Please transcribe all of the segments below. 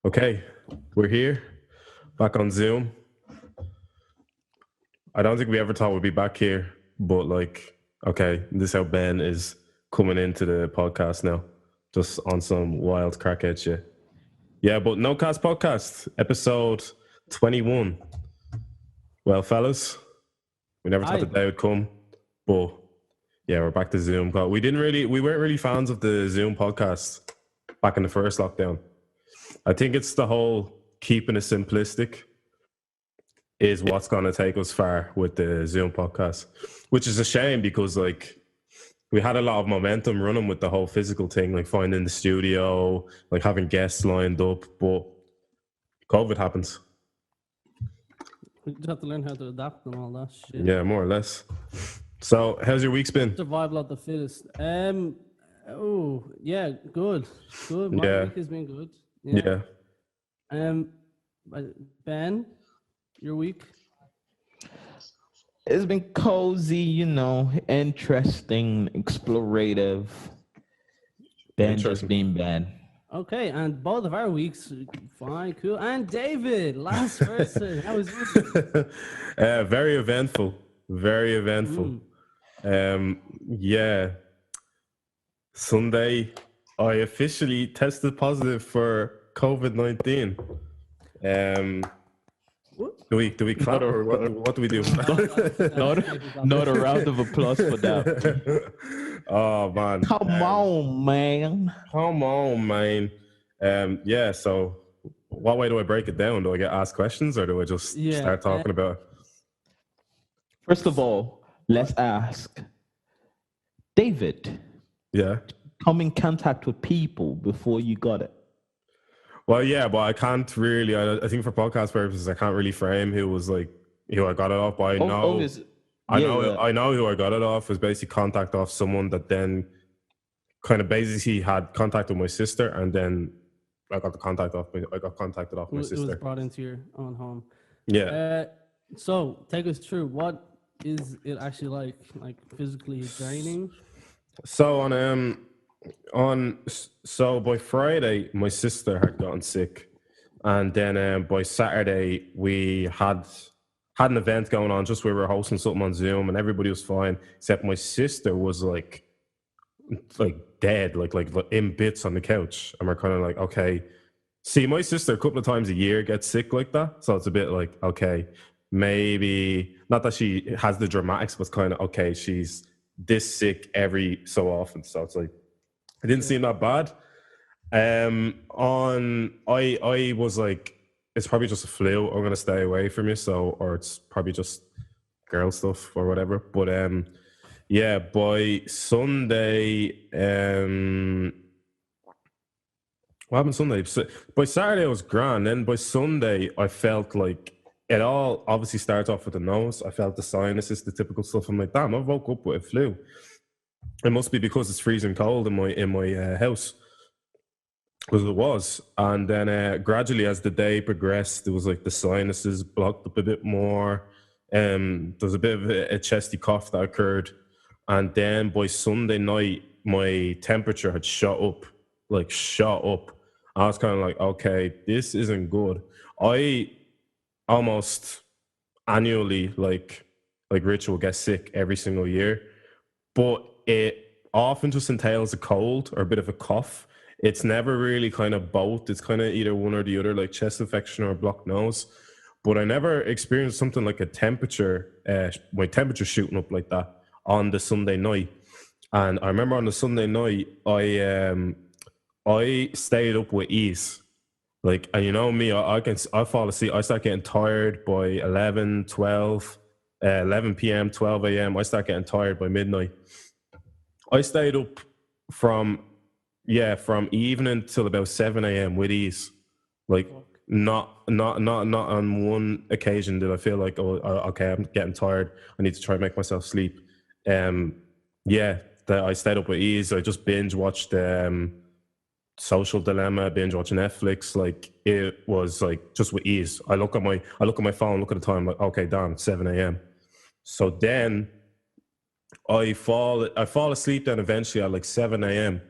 Okay, we're here, back on Zoom. I don't think we ever thought we'd be back here, but okay, this is how Ben is coming into the podcast now, just on some wild crackhead shit. Yeah, but No Cast Podcast, episode 21. Well, fellas, we never thought the day would come, but yeah, we're back to Zoom. We weren't really fans of the Zoom podcast back in the first lockdown. I think it's the whole keeping it simplistic is what's going to take us far with the Zoom podcast, which is a shame because we had a lot of momentum running with the whole physical thing, like finding the studio, like having guests lined up, but COVID happens. We just have to learn how to adapt and all that shit. Yeah, more or less. So how's your week's been? Survival of the fittest. Oh yeah, good. My week has been good. Yeah. Ben, your week? It's been cozy, interesting, explorative. Ben just being Ben. Okay, and both of our weeks, fine, cool. And David, last person, how was it? Very eventful. Very eventful. Yeah. Sunday, I officially tested positive for COVID-19. Do we clap or what do we do? not a round of applause for that. Oh man! Come on, man. Yeah. So, what way do I break it down? Do I get asked questions or do I just start talking about it? First of all, let's ask David. Yeah. Come in contact with people before you got it. Well, yeah, but I can't really. I think for podcast purposes, I can't really frame who I got it off. But I know who I got it off was basically contact off someone that then kind of basically had contact with my sister, and then I got contacted off my sister. It was brought into your own home. Yeah. So take us through, what is it actually like physically draining? So so by Friday, my sister had gotten sick, and then by Saturday we had an event going on. Just we were hosting something on Zoom, and everybody was fine except my sister was like dead, like in bits on the couch, and we're kind of like, okay. See, my sister a couple of times a year gets sick like that, so it's a bit like, okay, maybe not that she has the dramatics, but kind of okay, she's this sick every so often, so it's like. It didn't seem that bad. I was like, it's probably just a flu. I'm gonna stay away from you. or it's probably just girl stuff or whatever. But yeah. By Sunday, what happened Sunday? So, by Saturday I was grand. Then by Sunday I felt like it all obviously starts off with the nose. I felt the sinuses, the typical stuff. I'm like, damn, I woke up with a flu. It must be because it's freezing cold in my house, because it was. And then gradually, as the day progressed, there was like the sinuses blocked up a bit more. There was a bit of a chesty cough that occurred, and then by Sunday night, my temperature had shot up. I was kind of like, okay, this isn't good. I almost annually, like Rich will get sick every single year, but it often just entails a cold or a bit of a cough. It's never really kind of both. It's kind of either one or the other, like chest infection or a blocked nose. But I never experienced something like a temperature, my temperature shooting up like that on the Sunday night. And I remember on the Sunday night, I stayed up with ease. Like, and you know me, I fall asleep. I start getting tired by 11 p.m., 12 a.m. I start getting tired by midnight. I stayed up from evening till about 7 a.m. with ease. Like, not on one occasion did I feel like, oh, okay, I'm getting tired, I need to try and make myself sleep. I stayed up with ease. I just binge watched Social Dilemma, binge watching Netflix. Like, it was like just with ease. I look at my phone, look at the time, like, okay, damn, it's 7 a.m. So then I fall asleep then eventually at like 7 a.m.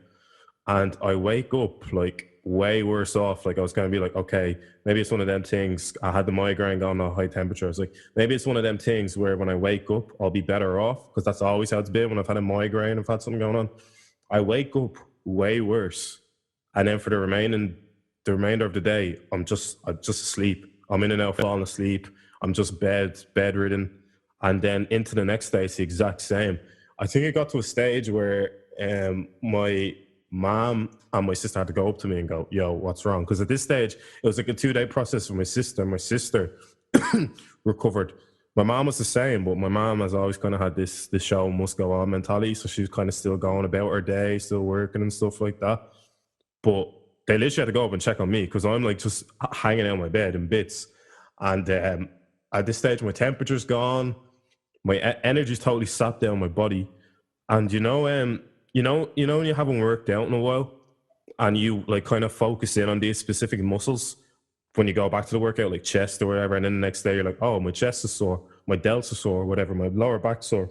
and I wake up like way worse off. Like I was gonna be like, okay, maybe it's one of them things. I had the migraine going on high temperature. I was like, maybe it's one of them things where when I wake up, I'll be better off, because that's always how it's been when I've had a migraine, I've had something going on. I wake up way worse, and then for the remainder of the day, I'm just asleep. I'm in and out, falling asleep. I'm just bedridden, and then into the next day, it's the exact same. I think it got to a stage where my mom and my sister had to go up to me and go, "Yo, what's wrong?" Because at this stage, it was like a 2-day process for my sister. My sister recovered. My mom was the same, but my mom has always kind of had this show must go on mentality, so she's kind of still going about her day, still working and stuff like that. But they literally had to go up and check on me because I'm like just hanging out in my bed in bits. And at this stage, my temperature's gone, my energy's totally sapped down my body. And you know when you haven't worked out in a while, and you like kind of focus in on these specific muscles when you go back to the workout, like chest or whatever, and then the next day you're like, oh, my chest is sore, my delts are sore, whatever, my lower back sore.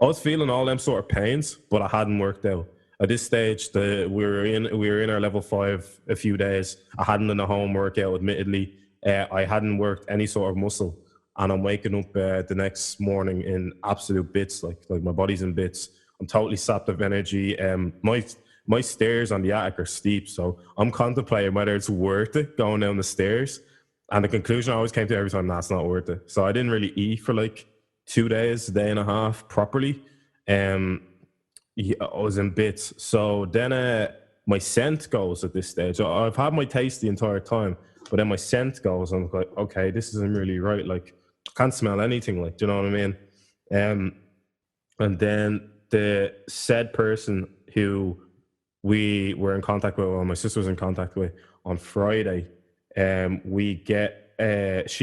I was feeling all them sort of pains, but I hadn't worked out. At this stage, we were in our level 5 a few days. I hadn't done a home workout, admittedly. I hadn't worked any sort of muscle, and I'm waking up the next morning in absolute bits, like my body's in bits. I'm totally sapped of energy. My stairs on the attic are steep, so I'm contemplating whether it's worth it going down the stairs. And the conclusion I always came to every time, that's not worth it. So I didn't really eat for like 2 days, a day and a half properly. I was in bits. So then my scent goes at this stage. I've had my taste the entire time, but then my scent goes, and I'm like, okay, this isn't really right. Like, I can't smell anything. Like, do you know what I mean? And then the said person who we were in contact with, well, my sister was in contact with on Friday, she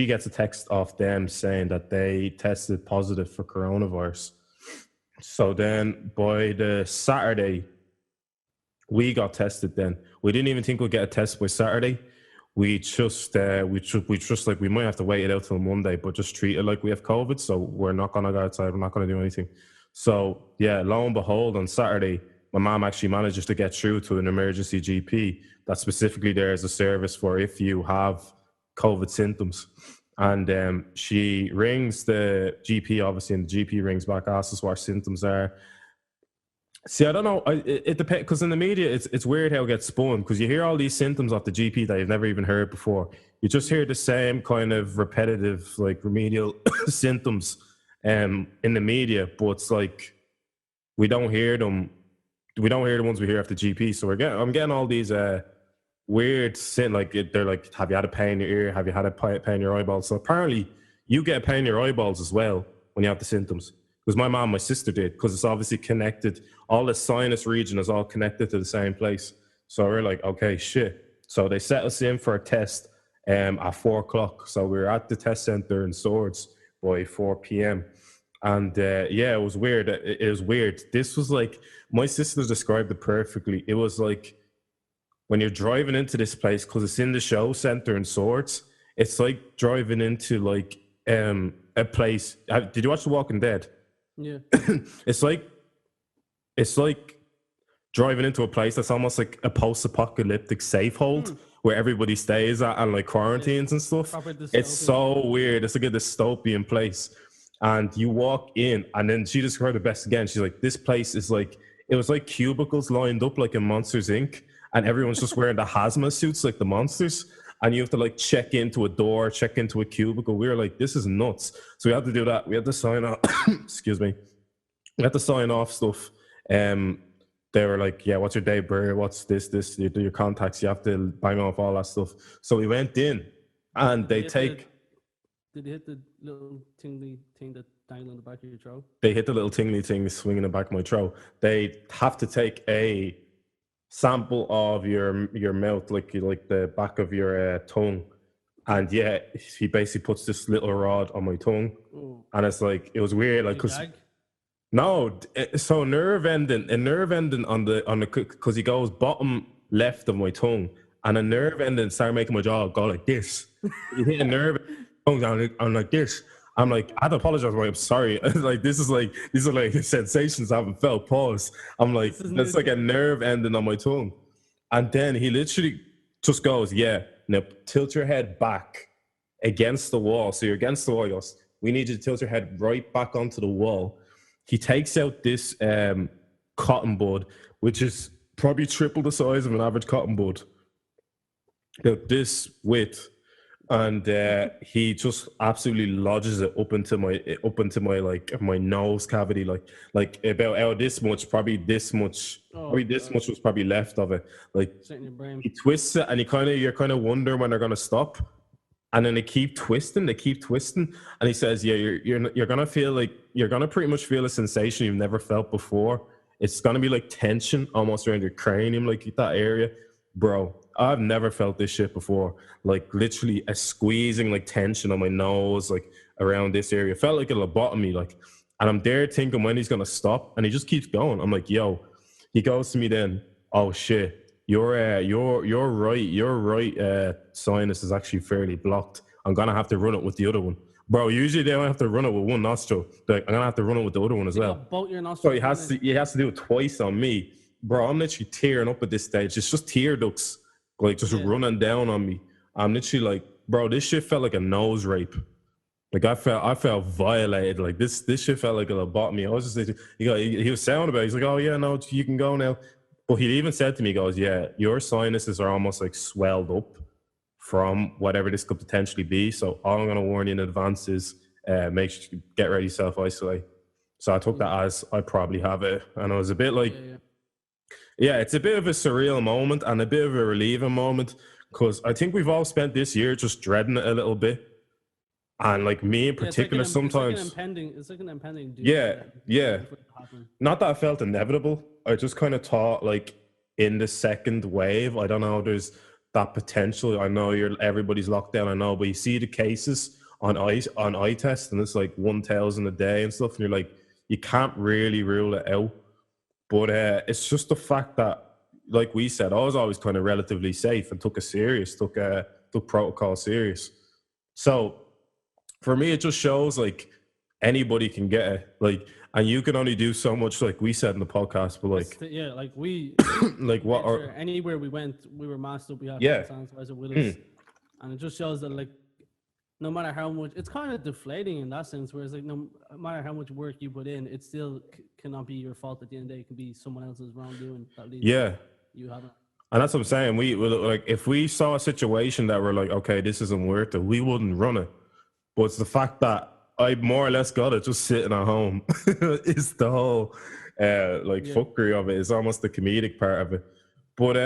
gets a text off them saying that they tested positive for coronavirus. So then by the Saturday, we got tested then. We didn't even think we'd get a test by Saturday. We just like, we might have to wait it out till Monday, but just treat it like we have COVID. So we're not going to go outside. We're not going to do anything. So yeah, lo and behold, on Saturday, my mom actually manages to get through to an emergency GP that specifically there is a service for if you have COVID symptoms. And she rings the GP, obviously, and the GP rings back, asks us what our symptoms are. See, I don't know. It depends, because in the media, it's weird how it gets spun, because you hear all these symptoms of the GP that you've never even heard before. You just hear the same kind of repetitive, like remedial symptoms in the media, but it's like we don't hear them. We don't hear the ones we hear after GP. So I'm getting all these weird like they're like, have you had a pain in your ear? Have you had a pain in your eyeballs? So apparently you get a pain in your eyeballs as well when you have the symptoms. Because my mom and my sister did, because it's obviously connected. All the sinus region is all connected to the same place. So we're like, okay, shit. So they set us in for a test at 4:00. So we were at the test center in Swords by 4 p.m. And yeah, it was weird. It was weird. This was like, my sister described it perfectly. It was like when you're driving into this place, because it's in the show center in Swords, it's like driving into like a place. Did you watch The Walking Dead? Yeah. It's like driving into a place that's almost like a post-apocalyptic safe hold where everybody stays at and like quarantines and stuff. It's so weird. It's like a dystopian place. And you walk in, and then she described it best again. She's like, this place is like, it was like cubicles lined up like in Monsters Inc. And everyone's just wearing the hazmat suits like the monsters. And you have to like check into a door, check into a cubicle. We were like, this is nuts. So we had to do that. We had to sign off. Excuse me. We had to sign off stuff. They were like, yeah, what's your date of birth? What's this? You do your contacts. You have to bang off all that stuff. So we went in, and they take... Did you hit the little tingly thing that dangled in the back of your throat? They hit the little tingly thing swinging in the back of my throat. They have to take a sample of your mouth, like the back of your tongue. And yeah, he basically puts this little rod on my tongue. Ooh. And it's like, it was weird, like, because no, so a nerve ending on the because he goes bottom left of my tongue, and a nerve ending started making my jaw go like this. You hit a nerve. I'm like this. I'm like, I had to apologize. I'm sorry. These are like sensations I haven't felt. Pause. I'm like, that's like a nerve ending on my tongue. And then he literally just goes, yeah, now tilt your head back against the wall. So you're against the wall. He goes, we need you to tilt your head right back onto the wall. He takes out this cotton bud, which is probably triple the size of an average cotton bud. About this width. And he just absolutely lodges it up into my like my nose cavity, like about out this much, probably this much, much was probably left of it. Like Straight in your brain. he twists it, and you're kind of wondering when they're gonna stop, and then they keep twisting, and he says, "Yeah, you're gonna feel like you're gonna pretty much feel a sensation you've never felt before. It's gonna be like tension almost around your cranium, like that area, bro." I've never felt this shit before. Like literally a squeezing, like tension on my nose, like around this area. It felt like a lobotomy, like. And I'm there thinking when he's gonna stop, and he just keeps going. I'm like, yo. He goes to me then. Oh shit, you're right. Sinus is actually fairly blocked. I'm gonna have to run it with the other one, bro. Usually they don't have to run it with one nostril. Like, I'm gonna have to run it with the other one as well. Both your So nostrils. he has to do it twice on me, bro. I'm literally tearing up at this stage. It's just tear ducts. Like just running down on me. I'm literally like, bro, this shit felt like a nose rape. Like I felt violated. Like this shit felt like a lobotomy. I was just like, he was sound about it. He's like, oh yeah, no, you can go now. But he even said to me, he goes, yeah, your sinuses are almost like swelled up from whatever this could potentially be. So all I'm gonna warn you in advance is make sure you get ready to self-isolate. So I took that as I probably have it. And I was a bit like, yeah, it's a bit of a surreal moment and a bit of a relieving moment, because I think we've all spent this year just dreading it a little bit. And like me in particular, sometimes it's like an impending doom. Yeah. Not that I felt inevitable. I just kind of thought, like, in the second wave, I don't know, there's that potential. I know everybody's locked down, I know, but you see the cases on eye test, and it's like 1,000 a day and stuff, and you're like, you can't really rule it out. But it's just the fact that, like we said, I was always kind of relatively safe and took protocol serious. So for me, it just shows like anybody can get it. Like, and you can only do so much, like we said in the podcast. But like, like we, like what? Sure, anywhere we went, we were masked up. We had sanitizer with us, and it just shows that like, no matter how much, it's kind of deflating in that sense. Whereas like, no matter how much work you put in, it still cannot be your fault at the end of the day. It can be someone else's wrongdoing that leads to you having. And that's what I'm saying. We like, if we saw a situation that we're like, okay, this isn't worth it, we wouldn't run it. But it's the fact that I more or less got it just sitting at home. It's the whole fuckery of it. It's almost the comedic part of it. But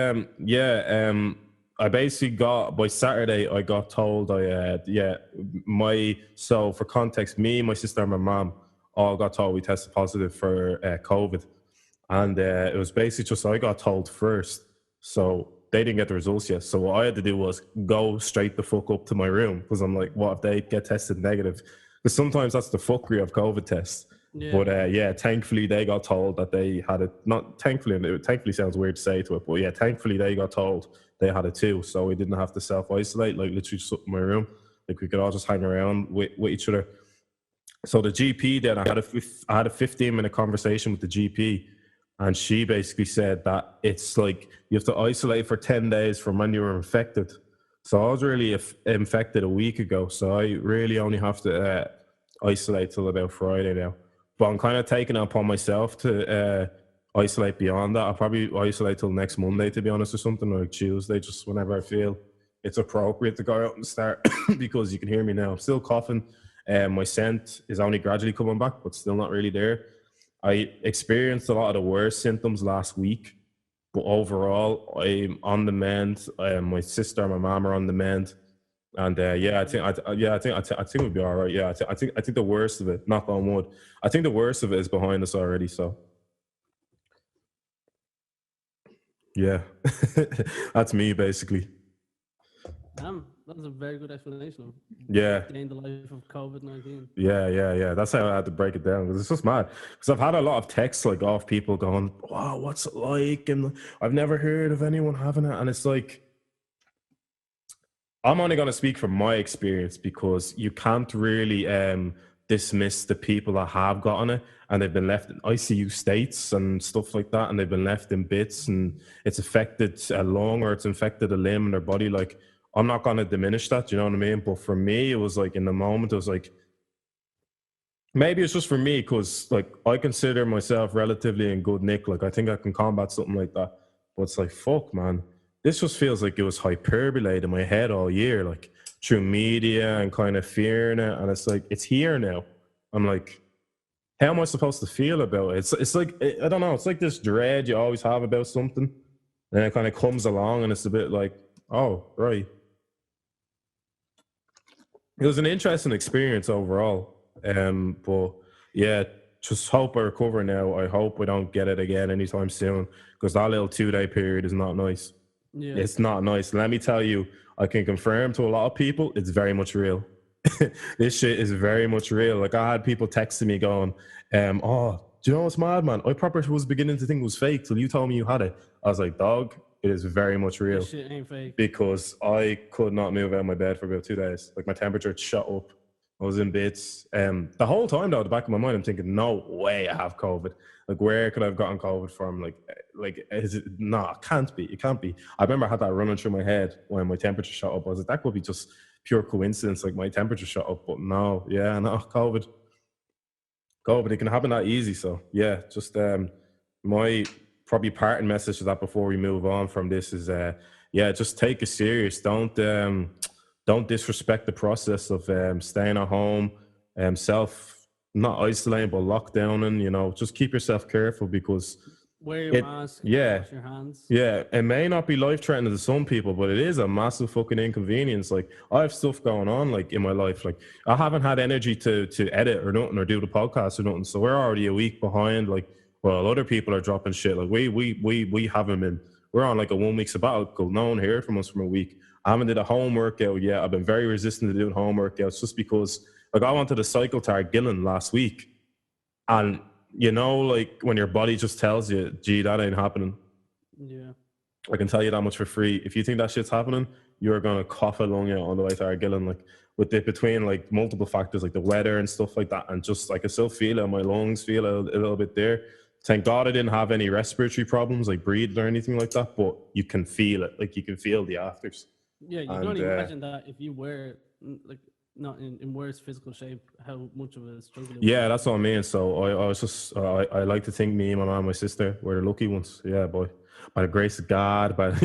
I basically got, by Saturday, I got told so for context, me, my sister and my mom all got told we tested positive for COVID. And it was basically just, I got told first. So they didn't get the results yet. So what I had to do was go straight the fuck up to my room, because I'm like, what if they get tested negative? Because sometimes that's the fuckery of COVID tests. Yeah. But thankfully they got told that they had it. Not thankfully, and it thankfully sounds weird to say to it, but yeah, thankfully they got told they had it too. So we didn't have to self-isolate, like literally just up in my room. Like we could all just hang around with each other. So the GP then, I had a 15-minute conversation with the GP, and she basically said that it's like you have to isolate for 10 days from when you were infected. So I was really infected a week ago, so I really only have to isolate till about Friday now. But I'm kind of taking it upon myself to isolate beyond that. I'll probably isolate till next Monday, to be honest, or something, like Tuesday, just whenever I feel it's appropriate to go out and start, because you can hear me now. I'm still coughing. My scent is only gradually coming back, but still not really there. I experienced a lot of the worst symptoms last week, but overall, I'm on the mend. My sister and my mom are on the mend, and I think we'll be all right. Yeah, I think the worst of it, knock on wood, I think the worst of it is behind us already. So, yeah, that's me basically. That was a very good explanation of the life of COVID-19. Yeah. That's how I had to break it down, because it's just mad. Because I've had a lot of texts like off people going, "Wow, what's it like?" And I've never heard of anyone having it. And it's like, I'm only going to speak from my experience, because you can't really dismiss the people that have gotten it and they've been left in ICU states and stuff like that, and they've been left in bits, and it's affected a lung or it's infected a limb in their body. Like, I'm not going to diminish that, you know what I mean? But for me, it was like, in the moment, it was like, maybe it's just for me because, like, I consider myself relatively in good nick. Like, I think I can combat something like that. But it's like, fuck, man. This just feels like it was hyperbolated in my head all year, like through media and kind of fearing it. And it's like, it's here now. I'm like, how am I supposed to feel about it? It's like, I don't know. It's like this dread you always have about something. And then it kind of comes along and it's a bit like, oh, right. It was an interesting experience overall. But yeah, just hope I recover now. I hope we don't get it again anytime soon, because that little 2-day period is not nice. Yeah. It's not nice. Let me tell you, I can confirm to a lot of people, it's very much real. This shit is very much real. Like, I had people texting me going, oh, do you know what's mad, man? I probably was beginning to think it was fake till you told me you had it. I was like, dog, it is very much real. This shit ain't fake. Because I could not move out of my bed for about 2 days. Like, my temperature shot up. I was in bits. The whole time, though, at the back of my mind, I'm thinking, no way I have COVID. Like, where could I have gotten COVID from? Like, is it? No, it can't be. It can't be. I remember I had that running through my head when my temperature shot up. I was like, that could be just pure coincidence. Like, my temperature shot up, but no, COVID. It can happen that easy. So yeah, just my probably parting message to that before we move on from this is, just take it serious. Don't disrespect the process of staying at home, not isolating, but lockdowning. You know, just keep yourself careful, because wear your mask. Wash your hands. Yeah, it may not be life-threatening to some people, but it is a massive fucking inconvenience. Like, I have stuff going on, like, in my life. Like, I haven't had energy to edit or nothing, or do the podcast or nothing. So we're already a week behind. Like, well, other people are dropping shit. Like, we haven't been. We're on like a 1 week sabbatical. No one heard from us from a week. I haven't did a home workout yet. I've been very resistant to doing home workouts, just because, like, I wanted to cycle to Ardgillan last week, and you know, like, when your body just tells you, gee, that ain't happening. Yeah. I can tell you that much for free. If you think that shit's happening, you're going to cough a lung out on the way to Ardgillan. Like, between like multiple factors, like the weather and stuff like that. And just like, I still feel it, my lungs feel a little bit there. Thank God I didn't have any respiratory problems, like breathing or anything like that. But you can feel it. Like, you can feel the afters. Yeah, you can only imagine that if you were like not in worse physical shape, how much of a struggle. Yeah, that's what I mean. So I was just, I like to think me, my mom, my sister were the lucky ones. Yeah, boy, by the grace of God. But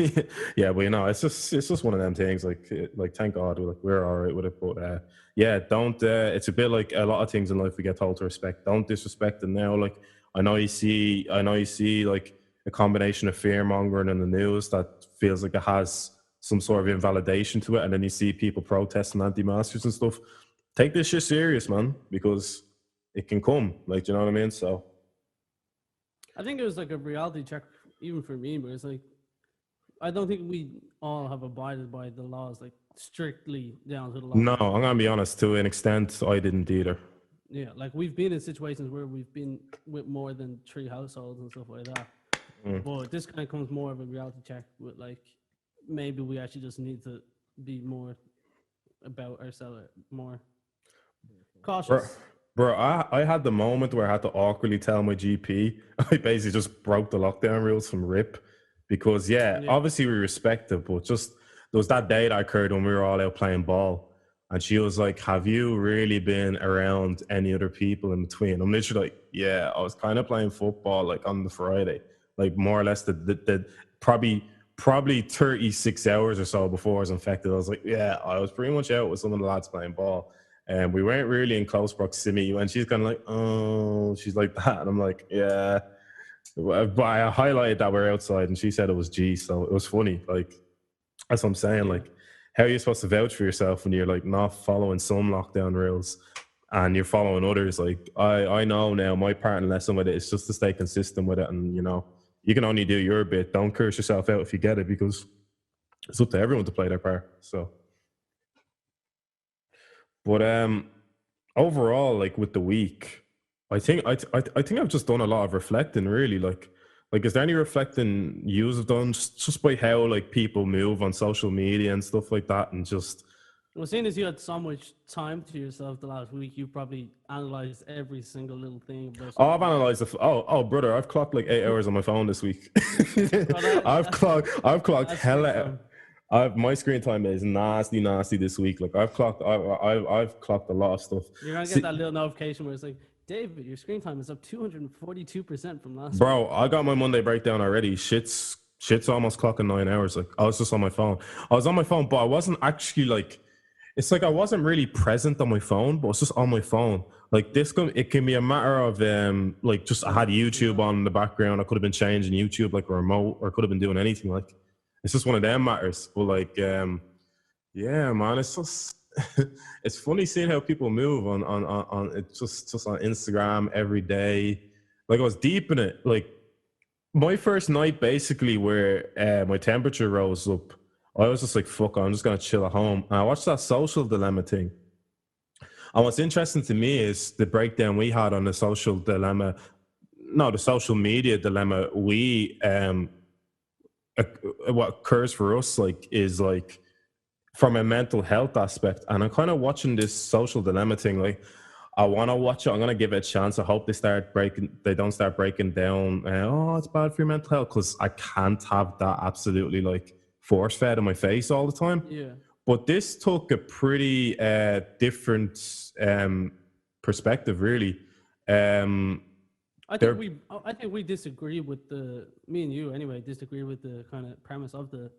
yeah, but you know, it's just one of them things. Like thank God, we're all right with it. But yeah, don't. It's a bit like a lot of things in life we get told to respect. Don't disrespect it now. Like, I know you see like a combination of fear mongering in the news that feels like it has some sort of invalidation to it, and then you see people protesting anti-maskers and stuff. Take this shit serious, man, because it can come. Like, do you know what I mean? So I think it was like a reality check even for me, but it's like, I don't think we all have abided by the laws, like strictly down to the law. No, I'm gonna be honest, to an extent I didn't either. Yeah, like, we've been in situations where we've been with more than 3 households and stuff like that. But this kind of comes more of a reality check with, like, maybe we actually just need to be more about ourselves, more cautious. Bro, I had the moment where I had to awkwardly tell my GP. I basically just broke the lockdown rules from RIP, because obviously we respect it, but just there was that day that occurred when we were all out playing ball, and she was like, have you really been around any other people in between? I'm literally like, yeah, I was kind of playing football like on the Friday, like more or less the probably 36 hours or so before I was infected. I was like, yeah, I was pretty much out with some of the lads playing ball, and we weren't really in close proximity. And she's kind of like, oh, she's like that. And I'm like, yeah. But I highlighted that we're outside, and she said it was G. So it was funny. Like, that's what I'm saying. Like, how are you supposed to vouch for yourself when you're like not following some lockdown rules and you're following others? Like, I know now my part and lesson with it is just to stay consistent with it. And, you know, you can only do your bit. Don't curse yourself out if you get it, because it's up to everyone to play their part. So, but overall, like, with the week, I think I've just done a lot of reflecting, really. Like, is there any reflecting yous have done just by how, like, people move on social media and stuff like that, and just Well, seeing as you had so much time to yourself the last week, you probably analyzed every single little thing. Oh, I've analyzed brother, I've clocked like 8 hours on my phone this week. I've clocked hella. My screen time is nasty this week. Like I've clocked a lot of stuff. You're gonna get that little notification where it's like, David, your screen time is up 242% from last week. Bro, I got my Monday breakdown already. Shit's almost clocking 9 hours. Like I was just on my phone. I was on my phone, but I wasn't actually like. It's like I wasn't really present on my phone, but it's just on my phone. Like it can be a matter of like just I had YouTube on in the background. I could have been changing YouTube like a remote, or could have been doing anything. Like it's just one of them matters. But like, yeah, man, it's just it's funny seeing how people move on it's just on Instagram every day. Like I was deep in it. Like my first night, basically, where my temperature rose up. I was just like, fuck, I'm just going to chill at home. And I watched that Social Dilemma thing. And what's interesting to me is the breakdown we had on the social media dilemma. What occurs for us, like, is like from a mental health aspect. And I'm kind of watching this Social Dilemma thing. Like, I want to watch it. I'm going to give it a chance. I hope they don't start breaking down, it's bad for your mental health. Because I can't have that absolutely, like, force fed in my face all the time. Yeah. But this took a pretty different perspective, really. I think we disagree with me and you anyway, disagree with the kind of premise of the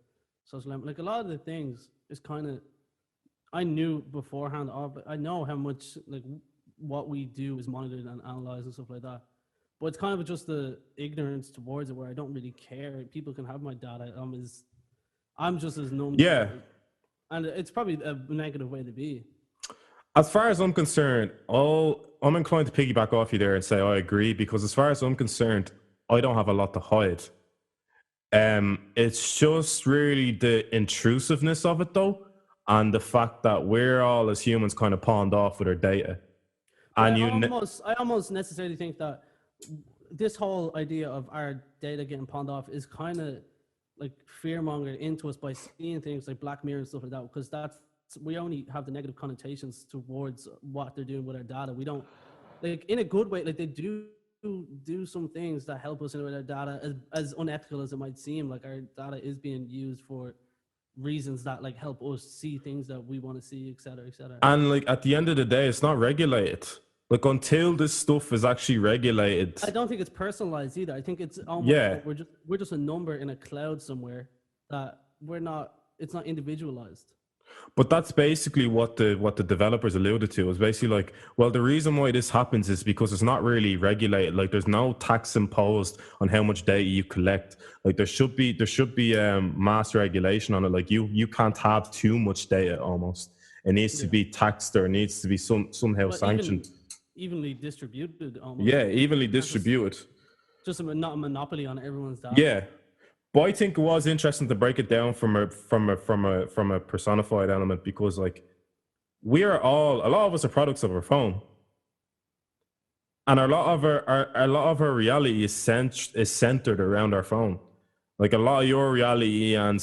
social dilemma. Like a lot of the things is kind of, I knew beforehand, I know how much like what we do is monitored and analyzed and stuff like that. But it's kind of just the ignorance towards it where I don't really care. People can have my data. I'm just as numb. Yeah. And it's probably a negative way to be. As far as I'm concerned, I'm inclined to piggyback off you there and say I agree, because as far as I'm concerned, I don't have a lot to hide. It's just really the intrusiveness of it, though, and the fact that we're all as humans kind of pawned off with our data. And I almost necessarily think that this whole idea of our data getting pawned off is kind of like fear-mongered into us by seeing things like Black Mirror and stuff like that, because we only have the negative connotations towards what they're doing with our data. We don't, like, in a good way, like they do some things that help us in with our data, as unethical as it might seem. Like our data is being used for reasons that like help us see things that we want to see, et cetera, et cetera. And like at the end of the day, it's not regulated. Like until this stuff is actually regulated. I don't think it's personalized either. I think it's almost like we're just a number in a cloud somewhere that it's not individualized. But that's basically what the developers alluded to. Was basically like, well, the reason why this happens is because it's not really regulated. Like there's no tax imposed on how much data you collect. Like there should be mass regulation on it. Like you can't have too much data almost. It needs to be taxed, or it needs to be somehow sanctioned. Evenly distributed almost. Yeah, evenly distributed. Just not a monopoly on everyone's data. Yeah. But I think it was interesting to break it down from a personified element, because like a lot of us are products of our phone. And a lot of our reality is centered around our phone. Like a lot of your reality and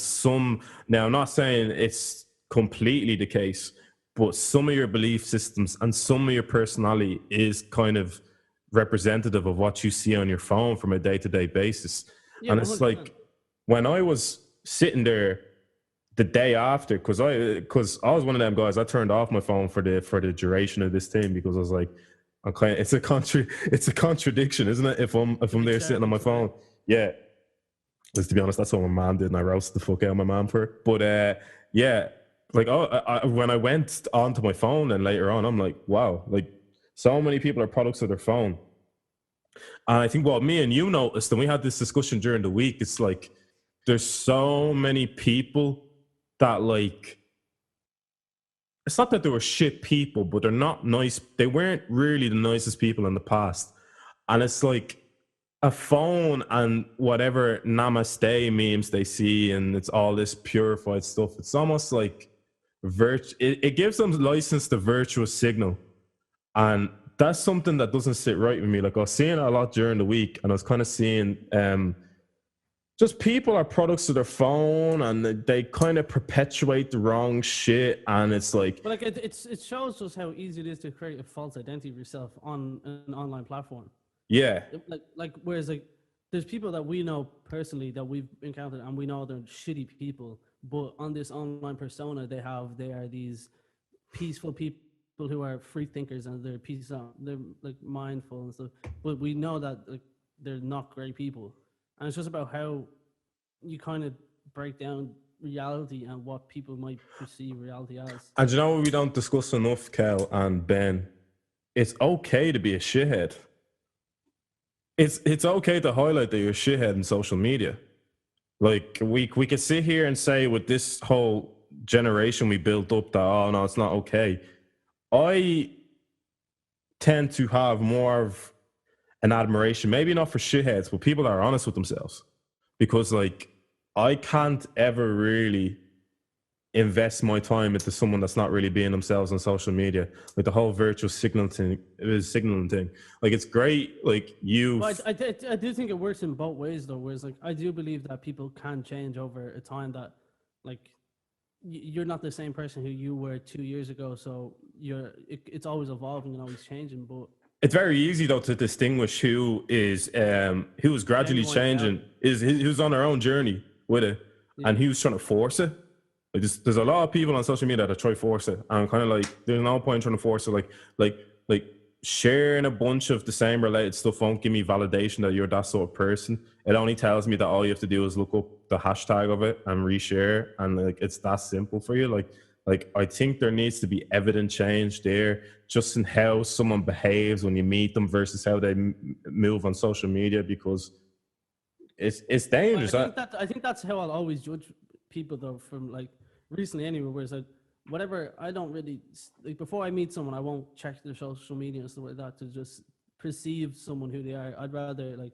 now I'm not saying it's completely the case, but some of your belief systems and some of your personality is kind of representative of what you see on your phone from a day-to-day basis. Yeah, and it's 100%. Like when I was sitting there the day after, because I was one of them guys, I turned off my phone for the duration of this thing, because I was like, it's a contradiction, isn't it? If I'm there sitting on my phone, yeah. Because to be honest, that's what my mom did, and I roasted the fuck out of my mom for it. But yeah. Like when I went onto my phone and later on, I'm like, wow, like so many people are products of their phone. And I think what me and you noticed, and we had this discussion during the week, it's like there's so many people that like, it's not that they were shit people, but they're not nice. They weren't really the nicest people in the past. And it's like a phone and whatever namaste memes they see, and it's all this purified stuff. It's almost like it gives them license to virtuous signal, and that's something that doesn't sit right with me. Like I was seeing it a lot during the week, and I was kind of seeing just people are products of their phone, and they kind of perpetuate the wrong shit, and it's like, but like it shows just how easy it is to create a false identity of yourself on an online platform. yeah, Like whereas like there's people that we know personally that we've encountered, and we know they're shitty people, but on this online persona they are these peaceful people who are free thinkers, and they're they're like mindful and stuff, but we know that like they're not great people. And it's just about how you kind of break down reality and what people might perceive reality as. and you know what we don't discuss enough, Kel and Ben? It's okay to be a shithead. It's okay to highlight that you're a shithead in social media. Like we could sit here and say with this whole generation we built up that, oh no, it's not okay. I tend to have more of an admiration, maybe not for shitheads, but people that are honest with themselves. Because like I can't ever really invest my time into someone that's not really being themselves on social media. Like the whole virtual signaling thing. Like it's great. Like you. But I do think it works in both ways though. Whereas like I do believe that people can change over a time. That like you're not the same person who you were 2 years ago. So it's always evolving and always changing. But it's very easy though to distinguish who is gradually changing, who's on their own journey with it, and who's trying to force it. Like there's a lot of people on social media that try to force it, and I'm kind of like, there's no point trying to force it. Like sharing a bunch of the same related stuff won't give me validation that you're that sort of person. It only tells me that all you have to do is look up the hashtag of it and reshare, and like it's that simple for you. Like I think there needs to be evident change there, just in how someone behaves when you meet them versus how they move on social media, because it's dangerous. I think that's how I'll always judge people though, from like recently anyway, where it's like whatever, I don't really like, before I meet someone I won't check their social media and stuff like that to just perceive someone who they are. I'd rather like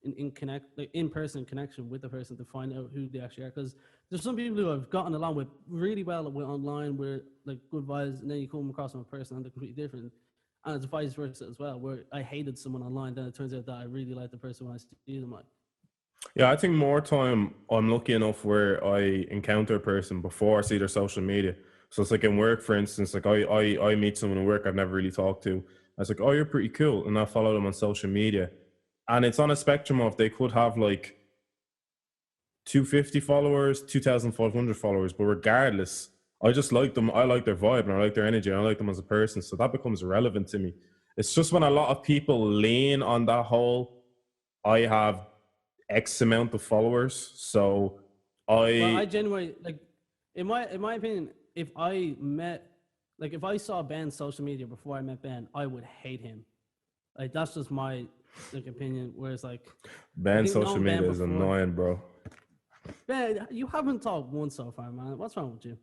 in person connection with the person to find out who they actually are, because there's some people who have gotten along with really well with online, where like good vibes, and then you come across them in person and they're completely different. And it's vice versa as well, where I hated someone online, then it turns out that I really like the person when I see them. Like, yeah, I think more time I'm lucky enough where I encounter a person before I see their social media. So it's like in work, for instance, like I meet someone in work I've never really talked to. I was like, oh, you're pretty cool. And I follow them on social media. And it's on a spectrum of, they could have like 250 followers, 2,500 followers. But regardless, I just like them. I like their vibe and I like their energy. And I like them as a person. So that becomes relevant to me. It's just when a lot of people lean on that whole, I have X amount of followers. So I genuinely, like, in my opinion, if I saw Ben's social media before I met Ben, I would hate him. Like, that's just my opinion. Whereas like Ben's social media is annoying, bro. Ben, you haven't talked once so far, man. What's wrong with you?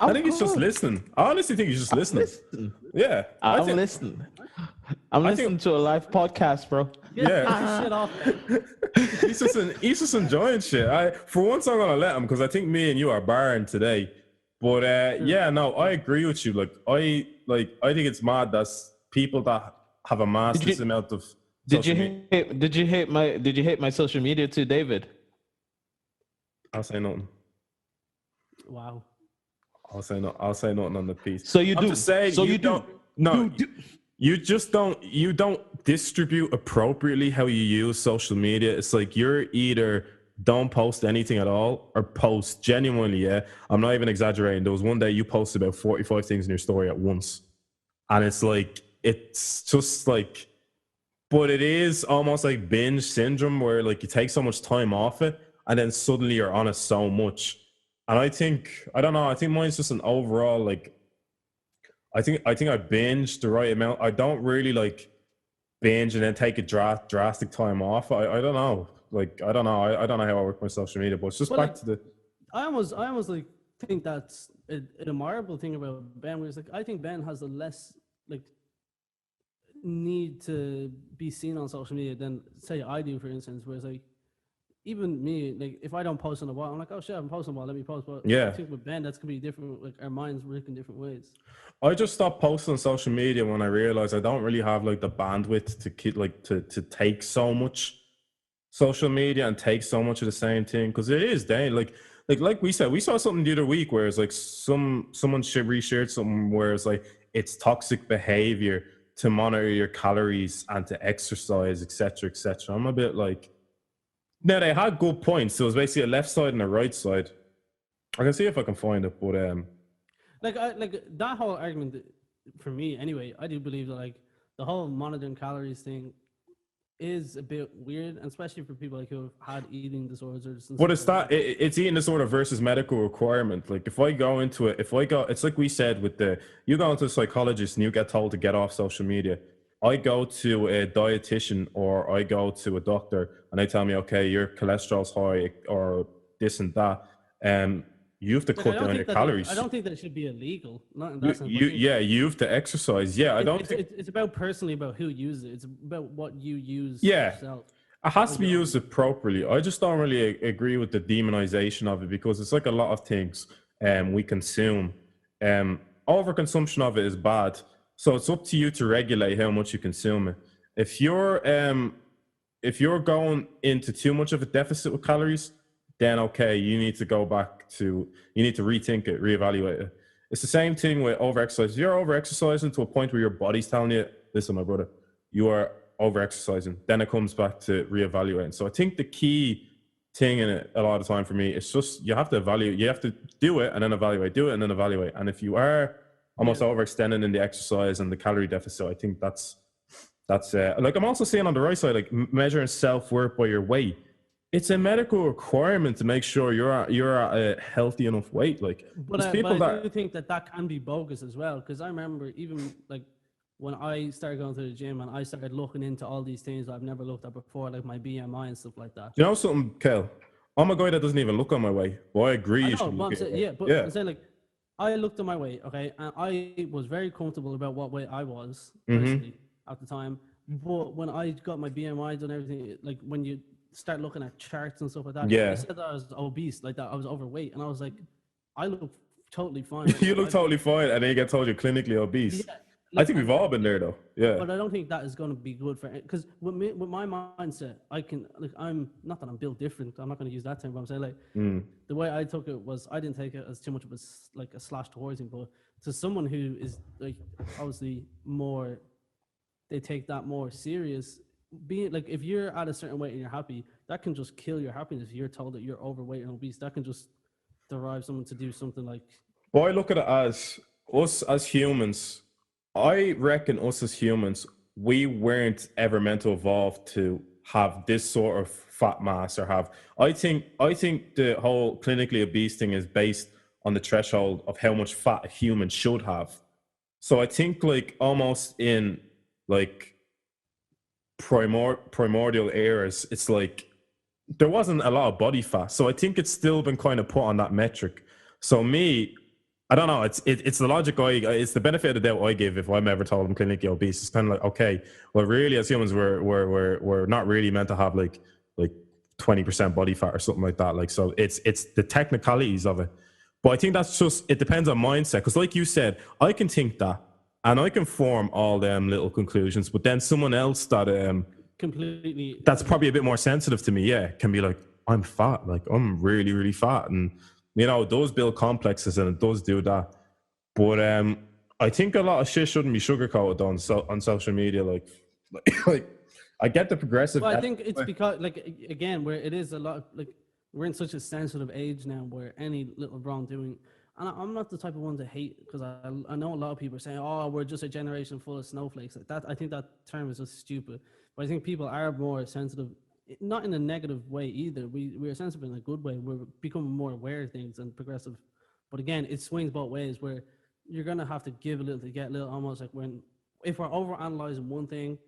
I think he's just listening. I honestly think he's just listening. Yeah, I'm listening. I'm listening to a live podcast, bro. Yeah. Shit off. he's just enjoying shit. For once, I'm gonna let him, because I think me and you are barring today. But yeah, no, I agree with you. I think it's mad that people that have a massive amount of. Did you hate my social media too, David? I'll say nothing. Wow. I'll say nothing on the piece. So you I'm do. just saying, so you don't. do. No, you just don't. You don't distribute appropriately how you use social media. It's like you're either don't post anything at all or post genuinely. Yeah, I'm not even exaggerating. There was one day you posted about 45 things in your story at once, and it's just like, but it is almost like binge syndrome, where like you take so much time off it, and then suddenly you're on it so much. And I think mine's just an overall, like, I think I binge the right amount. I don't really like binge and then take a drastic time off. I don't know. Like, I don't know. I don't know how I work my social media, but it's just to the. I almost like think that's an admirable thing about Ben, where it's like, I think Ben has a less like need to be seen on social media than say I do, for instance, where it's like, even me, like, if I don't post on a while, I'm like, oh shit, I'm posting a while, let me post. But yeah, I think with Ben, that's gonna be different. Like, our minds work in different ways. I just stopped posting on social media when I realized I don't really have like the bandwidth to take so much social media and take so much of the same thing, because it is like we said, we saw something the other week where it's like someone should reshared something where it's like it's toxic behavior to monitor your calories and to exercise, etc., etc. I'm a bit like, now they had good points. So it was basically a left side and a right side. I can see if I can find it, but like that whole argument for me anyway, I do believe that like the whole monitoring calories thing is a bit weird, and especially for people like who have had eating disorders. But it's eating disorder versus medical requirement. Like if I go into it, it's like we said with you go into a psychologist and you get told to get off social media. I go to a dietitian or I go to a doctor and they tell me, okay, your cholesterol's high or this and that. You have to cut down your calories. I don't think that it should be illegal. Not in that sense. You have to exercise. Yeah, it's about personally about who uses it. It's about what you use. Yeah, yourself. It has to be used appropriately. I just don't really agree with the demonization of it, because it's like a lot of things we consume. Overconsumption of it is bad. So it's up to you to regulate how much you consume it. If you're going into too much of a deficit with calories, then okay, you need to rethink it, reevaluate it. It's the same thing with overexercise. If you're overexercising to a point where your body's telling you, listen, my brother, you are overexercising, then it comes back to reevaluating. So I think the key thing in it a lot of the time for me, it's just you have to evaluate. You have to do it and then evaluate, do it and then evaluate. And if you are almost overextending in the exercise and the calorie deficit, I think that's like I'm also saying on the right side, like measuring self-worth by your weight. It's a medical requirement to make sure you're at a healthy enough weight. Like, but I do think that can be bogus as well. Because I remember even like when I started going to the gym and I started looking into all these things I've never looked at before, like my BMI and stuff like that. You know something, Kel? I'm a guy that doesn't even look on my weight. Well, I agree. I'm saying like I looked at my weight, okay, and I was very comfortable about what weight I was personally at the time. But when I got my BMI and everything, like when you start looking at charts and stuff like that, I said that I was obese, like that I was overweight, and I was like, I look totally fine. You look totally fine, and then you get told you're clinically obese. Yeah, like, I think we've all been there though. Yeah, but I don't think that is going to be good for it, because with my mindset, I can like I'm not that I'm built different. I'm not going to use that term, but I'm saying like the way I took it was I didn't take it as too much of a slash towards him, but to someone who is like obviously more, they take that more serious. Being like, if you're at a certain weight and you're happy, that can just kill your happiness. If you're told that you're overweight and obese, that can just derive someone to do something like. Well, I look at it as us as humans. I reckon us as humans, we weren't ever meant to evolve to have this sort of fat mass or have. I think the whole clinically obese thing is based on the threshold of how much fat a human should have. So I think like almost in like primordial eras, it's like there wasn't a lot of body fat, so I think it's still been kind of put on that metric. So me, I don't know, it's the logic it's the benefit of the doubt I give if I'm ever told I'm clinically obese. It's kind of like, okay, well really as humans we're not really meant to have like 20% body fat or something like that. Like, so it's the technicalities of it. But I think that's just, it depends on mindset, because like you said, I can think that and I can form all them little conclusions, but then someone else that completely, that's probably a bit more sensitive to me, can be like, I'm fat, like I'm really, really fat. And you know, those build complexes and it does do that. But I think a lot of shit shouldn't be sugarcoated on social media. Like I get the progressive. Well, I think it's because, like, again, where it is a lot of, like, we're in such a sensitive age now where any little wrongdoing. And I'm not the type of one to hate, because I know a lot of people are saying, oh, we're just a generation full of snowflakes. Like that, I think that term is just stupid. But I think people are more sensitive, not in a negative way either. We are sensitive in a good way. We're becoming more aware of things and progressive. But again, it swings both ways, where you're going to have to give a little to get a little, almost like if we're overanalyzing one thing,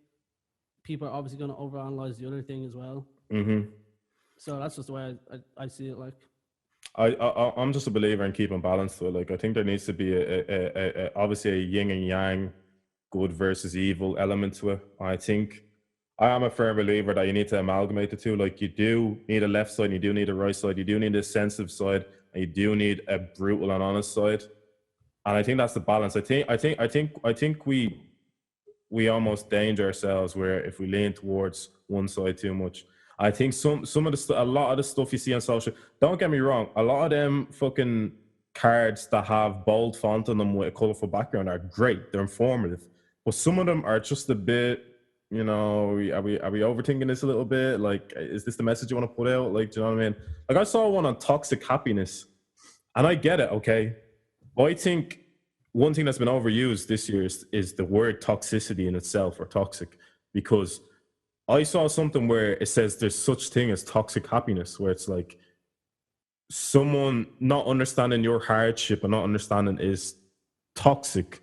people are obviously going to overanalyze the other thing as well. Mm-hmm. So that's just the way I see it. Like, I'm just a believer in keeping balance to it. Like, I think there needs to be obviously a yin and yang, good versus evil element to it. I think I am a firm believer that you need to amalgamate the two. Like, you do need a left side, and you do need a right side, you do need a sensitive side, and you do need a brutal and honest side. And I think that's the balance. I think we almost danger ourselves where if we lean towards one side too much. I think some of a lot of the stuff you see on social, don't get me wrong, a lot of them fucking cards that have bold font on them with a colorful background are great. They're informative, but some of them are just a bit, you know, are we overthinking this a little bit? Like, is this the message you want to put out? Like, do you know what I mean? Like, I saw one on toxic happiness, and I get it, okay, but I think one thing that's been overused this year is the word toxicity in itself, or toxic, because I saw something where it says there's such thing as toxic happiness, where it's like someone not understanding your hardship and not understanding is toxic.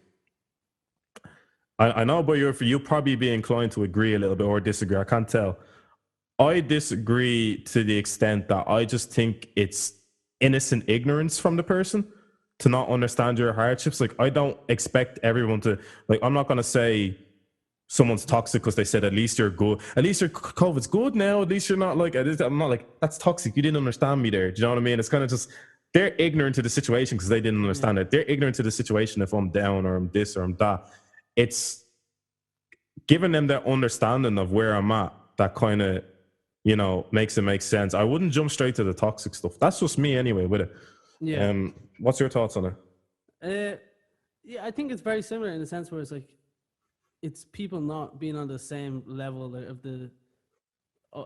I know about you probably be inclined to agree a little bit or disagree. I can't tell. I disagree to the extent that I just think it's innocent ignorance from the person to not understand your hardships. Like, I don't expect everyone to, like, I'm not going to say someone's toxic because they said, at least you're good. At least your COVID's good now. At least you're not like, I'm not like, that's toxic. You didn't understand me there. Do you know what I mean? It's kind of just, they're ignorant to the situation because they didn't understand it. They're ignorant to the situation if I'm down or I'm this or I'm that. It's giving them that understanding of where I'm at that kind of, you know, makes it make sense. I wouldn't jump straight to the toxic stuff. That's just me anyway with it. Yeah. What's your thoughts on it? Yeah, I think it's very similar in the sense where it's like, it's people not being on the same level of the,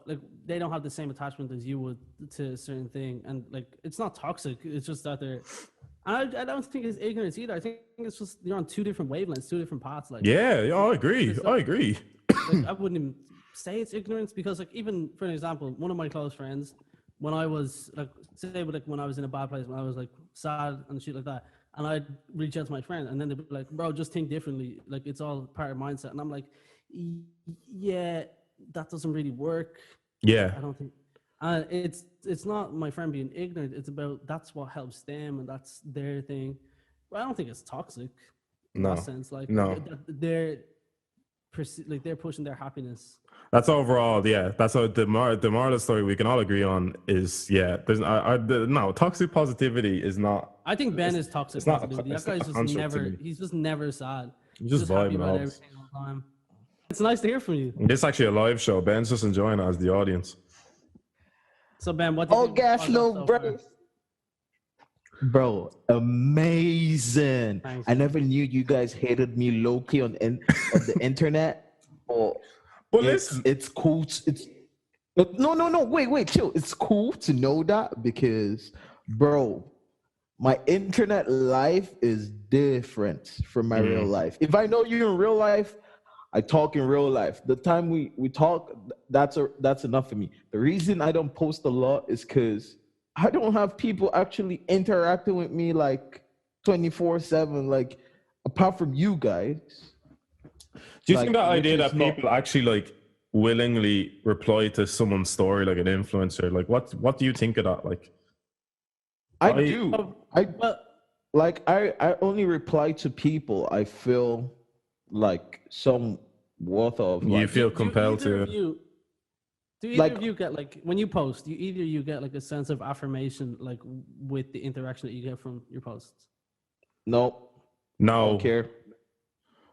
like, they don't have the same attachment as you would to a certain thing. And like, it's not toxic. It's just that they're, and I don't think it's ignorance either. I think it's just, you're on two different wavelengths, two different paths. Like, yeah, I agree. I agree. Like, I wouldn't even say it's ignorance, because like, even for an example, one of my close friends, when I was like, say, like when I was in a bad place, when I was like sad and shit like that, and I'd reach out to my friend, and then they'd be like, bro, just think differently. Like, it's all part of mindset. And I'm like, yeah, that doesn't really work. Yeah. I don't think. It's not my friend being ignorant. It's about, that's what helps them and that's their thing. But I don't think it's toxic. In that sense. Like, no. They're pushing their happiness. That's overall, yeah. That's what the moral of the story we can all agree on is, yeah. There's no toxic positivity is not. I think Ben is toxic positivity. That guy's just never. He's just never sad. He's just vibing about every single time. It's nice to hear from you. It's actually a live show. Ben's just enjoying it as the audience. So Ben, what? Oh gosh, no, bro. Bro, amazing! Thanks. I never knew you guys hated me low key on the internet. But it's cool. No. Wait, chill. It's cool to know that because, bro, my internet life is different from my real life. If I know you in real life, I talk in real life. The time we talk, that's enough for me. The reason I don't post a lot is because I don't have people actually interacting with me like 24/7, like apart from you guys. Do you think that idea that people actually like willingly reply to someone's story, like an influencer, like what do you think of that? Like, I only reply to people I feel like some worth of. Like, you feel compelled to. Do either of you get, like, when you post, you get like a sense of affirmation, like with the interaction that you get from your posts? No. I don't care.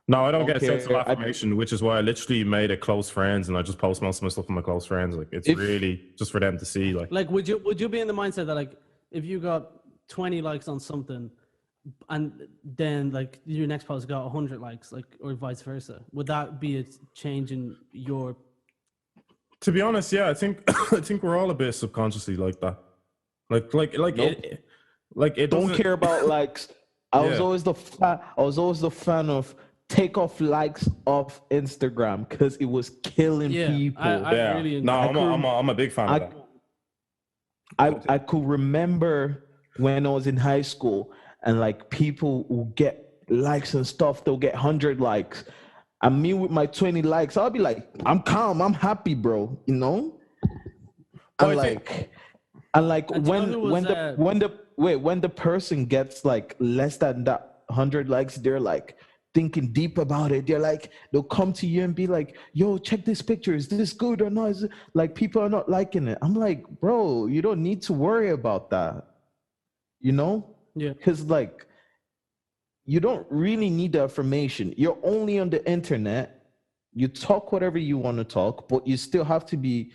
No, I don't get a sense of affirmation, which is why I literally made it close friends, and I just post most of my stuff on my close friends. Like, it's really just for them to see. Like, would you be in the mindset that, like, if you got 20 likes on something, and then like your next post got 100 likes, like, or vice versa, would that be a change in your? To be honest, yeah, I think we're all a bit subconsciously like that. Like nope. It don't care about likes. I was always the fan of take off likes off Instagram because it was killing people. I really I'm a big fan of that. I could remember when I was in high school and like people will get likes and stuff. They'll get 100 likes. And me with my 20 likes, I'll be like, I'm calm, I'm happy, bro. You know? When the person gets like less than that 100 likes, they're like thinking deep about it. They're like, they'll come to you and be like, yo, check this picture. Is this good or not? Is it, like, people are not liking it. I'm like, bro, you don't need to worry about that. You know? Yeah. Because like, you don't really need the affirmation. You're only on the internet. You talk whatever you want to talk, but you still have to be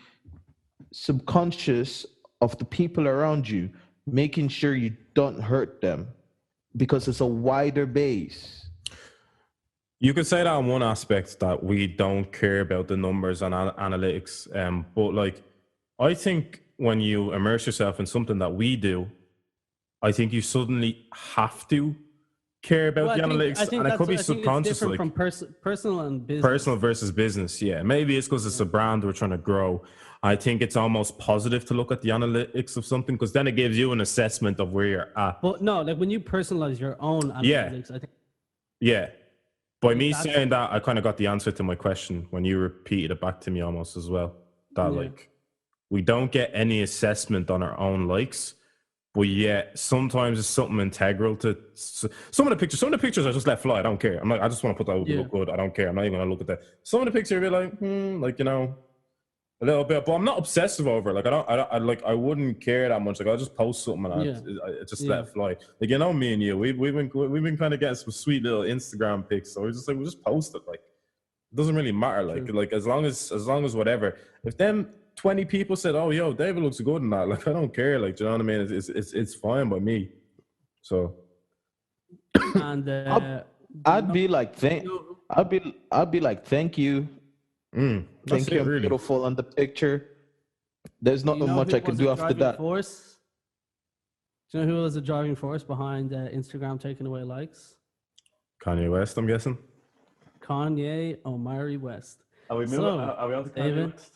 subconscious of the people around you, making sure you don't hurt them because it's a wider base. You could say that on one aspect that we don't care about the numbers and analytics, but like I think when you immerse yourself in something that we do, I think you suddenly have to care about the analytics, and it could be subconscious, like from personal and business. Personal versus business, yeah. Maybe it's because it's a brand we're trying to grow. I think it's almost positive to look at the analytics of something because then it gives you an assessment of where you're at. But no, like when you personalize your own analytics, I think. Yeah. By me saying that, I kind of got the answer to my question when you repeated it back to me almost as well. That like we don't get any assessment on our own likes, but yet sometimes it's something integral to some of the pictures. Some of the pictures I just let fly. I don't care. I'm like, I just want to put that look good. I don't care. I'm not even gonna look at that. Some of the pictures are like, like, you know, a little bit, but I'm not obsessive over it. Like I wouldn't care that much. Like I'll just post something and I just let it fly. Like, you know, me and you, we've been kind of getting some sweet little Instagram pics. So we're just like, we'll just post it. Like it doesn't really matter. Like as long as whatever. If them 20 people said, "Oh, yo, David looks good in that," like I don't care. Like, do you know what I mean? It's fine by me. So. And I'd be like, thank you. Thank you. I'm beautiful on the picture. There's not much I can do after that. Do you know who was the driving force behind Instagram taking away likes? Kanye West, I'm guessing. Kanye Omari West. Are we on to Kanye West?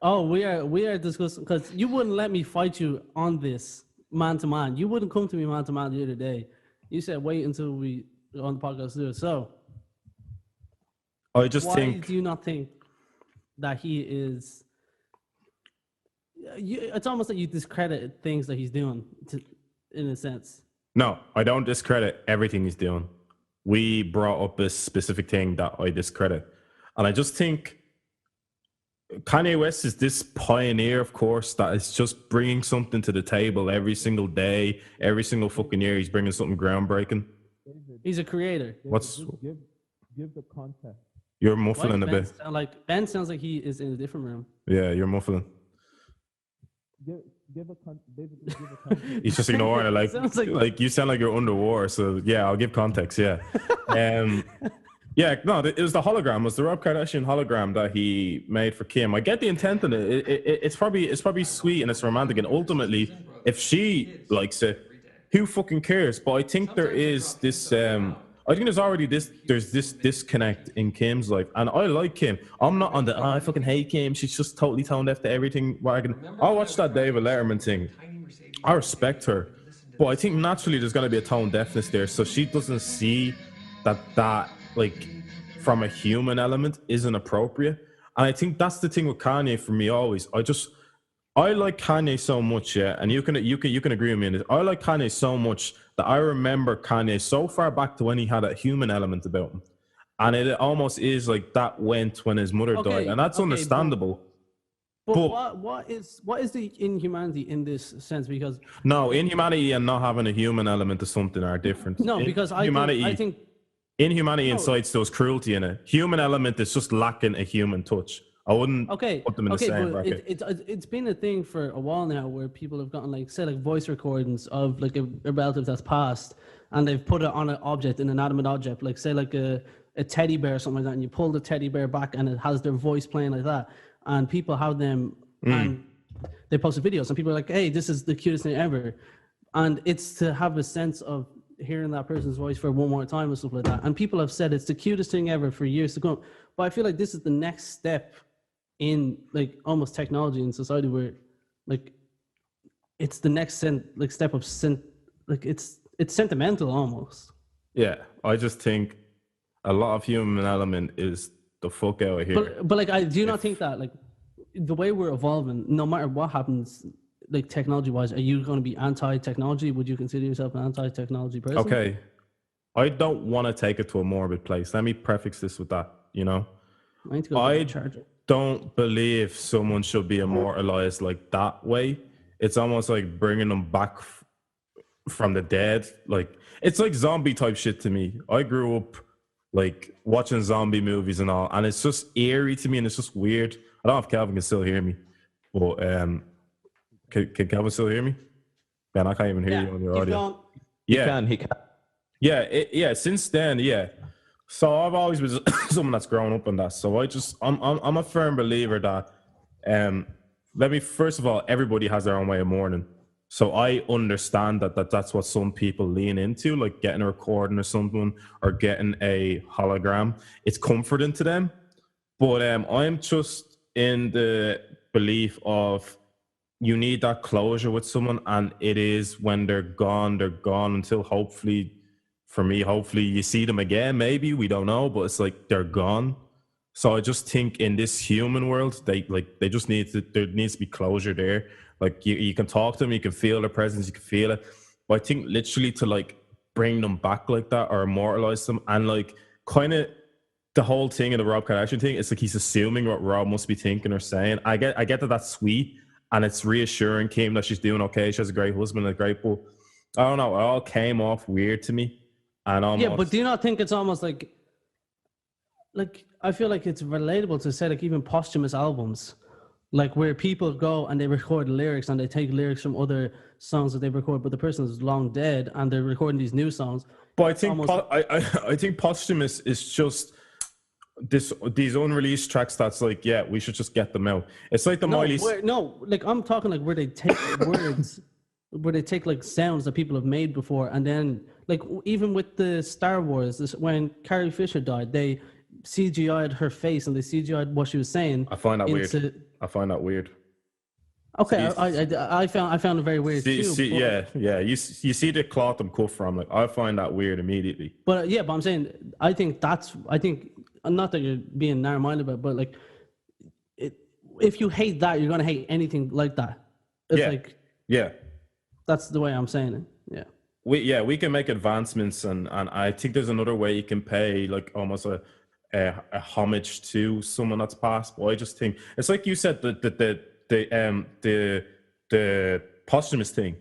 Oh, we are discussing because you wouldn't let me fight you on this man to man. You wouldn't come to me man to man the other day. You said wait until we on the podcast to do it. So I just why do you not think that he is? It's almost like you discredit things that he's doing, in a sense. No, I don't discredit everything he's doing. We brought up a specific thing that I discredit, and I just think Kanye West is this pioneer, of course, that is just bringing something to the table every single day, every single fucking year. He's bringing something groundbreaking. He's a creator. Give the context. You're muffling a bit. Ben sounds like he is in a different room. Yeah, you're muffling. Give a context. He's just ignoring it. Like you sound like you're underwater. So yeah, I'll give context. Yeah. Yeah, no, it was the hologram. It was the Rob Kardashian hologram that he made for Kim. I get the intent in it. It's probably sweet and it's romantic. And ultimately, if she likes it, who fucking cares? But I think there is this. I think there's this disconnect in Kim's life, and I like Kim. I'm not on the I fucking hate Kim. She's just totally toned after everything wagon. I watched that David Letterman thing. I respect her, but I think naturally there's gonna be a tone deafness there, so she doesn't see that like from a human element isn't appropriate. And I think that's the thing with Kanye for me always. I like Kanye so much, yeah, and you can agree with me on this. I like Kanye so much that I remember Kanye so far back to when he had a human element about him, and it almost is like that went when his mother died, and that's understandable. But what is the inhumanity in this sense? Because no, inhumanity and not having a human element to something are different. No, because I think inhumanity incites those cruelty in it. Human element is just lacking a human touch. I wouldn't put them in the same bracket. It's been a thing for a while now where people have gotten like voice recordings of like a relative that's passed, and they've put it on an object, an inanimate object, like say like a teddy bear or something like that, and you pull the teddy bear back and it has their voice playing like that, and people have them and they posted videos and people are like, hey, this is the cutest thing ever, and it's to have a sense of hearing that person's voice for one more time and stuff like that, and people have said it's the cutest thing ever for years to come. But I feel like this is the next step in like almost technology in society where like it's the next step of it's sentimental almost. Yeah, I just think a lot of human element is the fuck out of here. But like, I do not think that like the way we're evolving, no matter what happens, like technology wise, are you going to be anti-technology? Would you consider yourself an anti-technology person? Okay, I don't want to take it to a morbid place. Let me prefix this with that. You know, I don't believe someone should be immortalized like that way. It's almost like bringing them back from the dead. Like it's like zombie type shit to me. I grew up like watching zombie movies and all, and it's just eerie to me and it's just weird. I don't know if Calvin can still hear me, But can Calvin still hear me? Man, I can't even hear you on your audio. Yeah, he can. Yeah, since then, yeah. So I've always been someone that's grown up in that. So I'm a firm believer that first of all, everybody has their own way of mourning. So I understand that's what some people lean into, like getting a recording or something, or getting a hologram. It's comforting to them. But I'm just in the belief of you need that closure with someone, and it is when they're gone until hopefully you see them again. Maybe, we don't know, but it's like they're gone. So I just think in this human world, there needs to be closure there. Like you can talk to them, you can feel their presence, you can feel it. But I think literally to like bring them back like that or immortalize them, and like kind of the whole thing in the Rob Kardashian thing, it's like he's assuming what Rob must be thinking or saying. I get that that's sweet and it's reassuring Kim that she's doing okay. She has a great husband and a great bull. I don't know. It all came off weird to me. And almost, yeah, but do you not think it's almost like I feel like it's relatable to say like even posthumous albums, like where people go and they record lyrics and they take lyrics from other songs that they record, but the person is long dead and they're recording these new songs. But I think I think posthumous is just these unreleased tracks that's like, yeah, we should just get them out. It's like the Miley. Like I'm talking like where they take words, where they take like sounds that people have made before, and then like even with the Star Wars, when Carrie Fisher died, they CGI'd her face and they CGI'd what she was saying. I find that weird. Okay, I found it very weird too. Yeah. You see the cloth them cut from, like, I find that weird immediately. But but I'm saying I think not that you're being narrow-minded about it, but like if you hate that, you're gonna hate anything like that. It's that's the way I'm saying it. Yeah. We can make advancements, and I think there's another way you can pay like almost a homage to someone that's passed. But I just think it's like you said, the posthumous thing.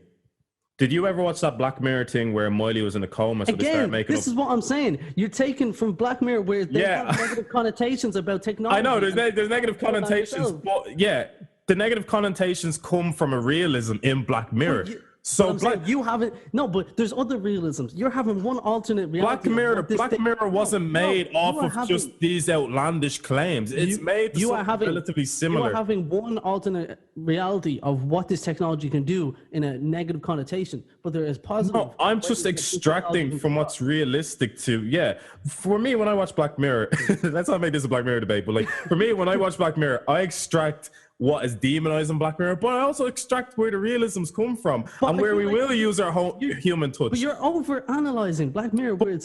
Did you ever watch that Black Mirror thing where Miley was in a coma? So Again, they start making this is what I'm saying. You're taking from Black Mirror where they have negative connotations about technology. I know there's negative connotations, but yeah, the negative connotations come from a realism in Black Mirror. So you haven't but there's other realisms. You're having one alternate reality. Black Mirror wasn't made off of just these outlandish claims. It's made relatively similar. You are having one alternate reality of what this technology can do in a negative connotation, but there is positive. No, I'm just extracting from what's realistic to, For me, when I watch Black Mirror, let's not make this a Black Mirror debate, but like for me, when I watch Black Mirror, I extract what is demonizing Black Mirror, but I also extract where the realisms come from and where we will use our human touch. But you're over-analyzing Black Mirror, where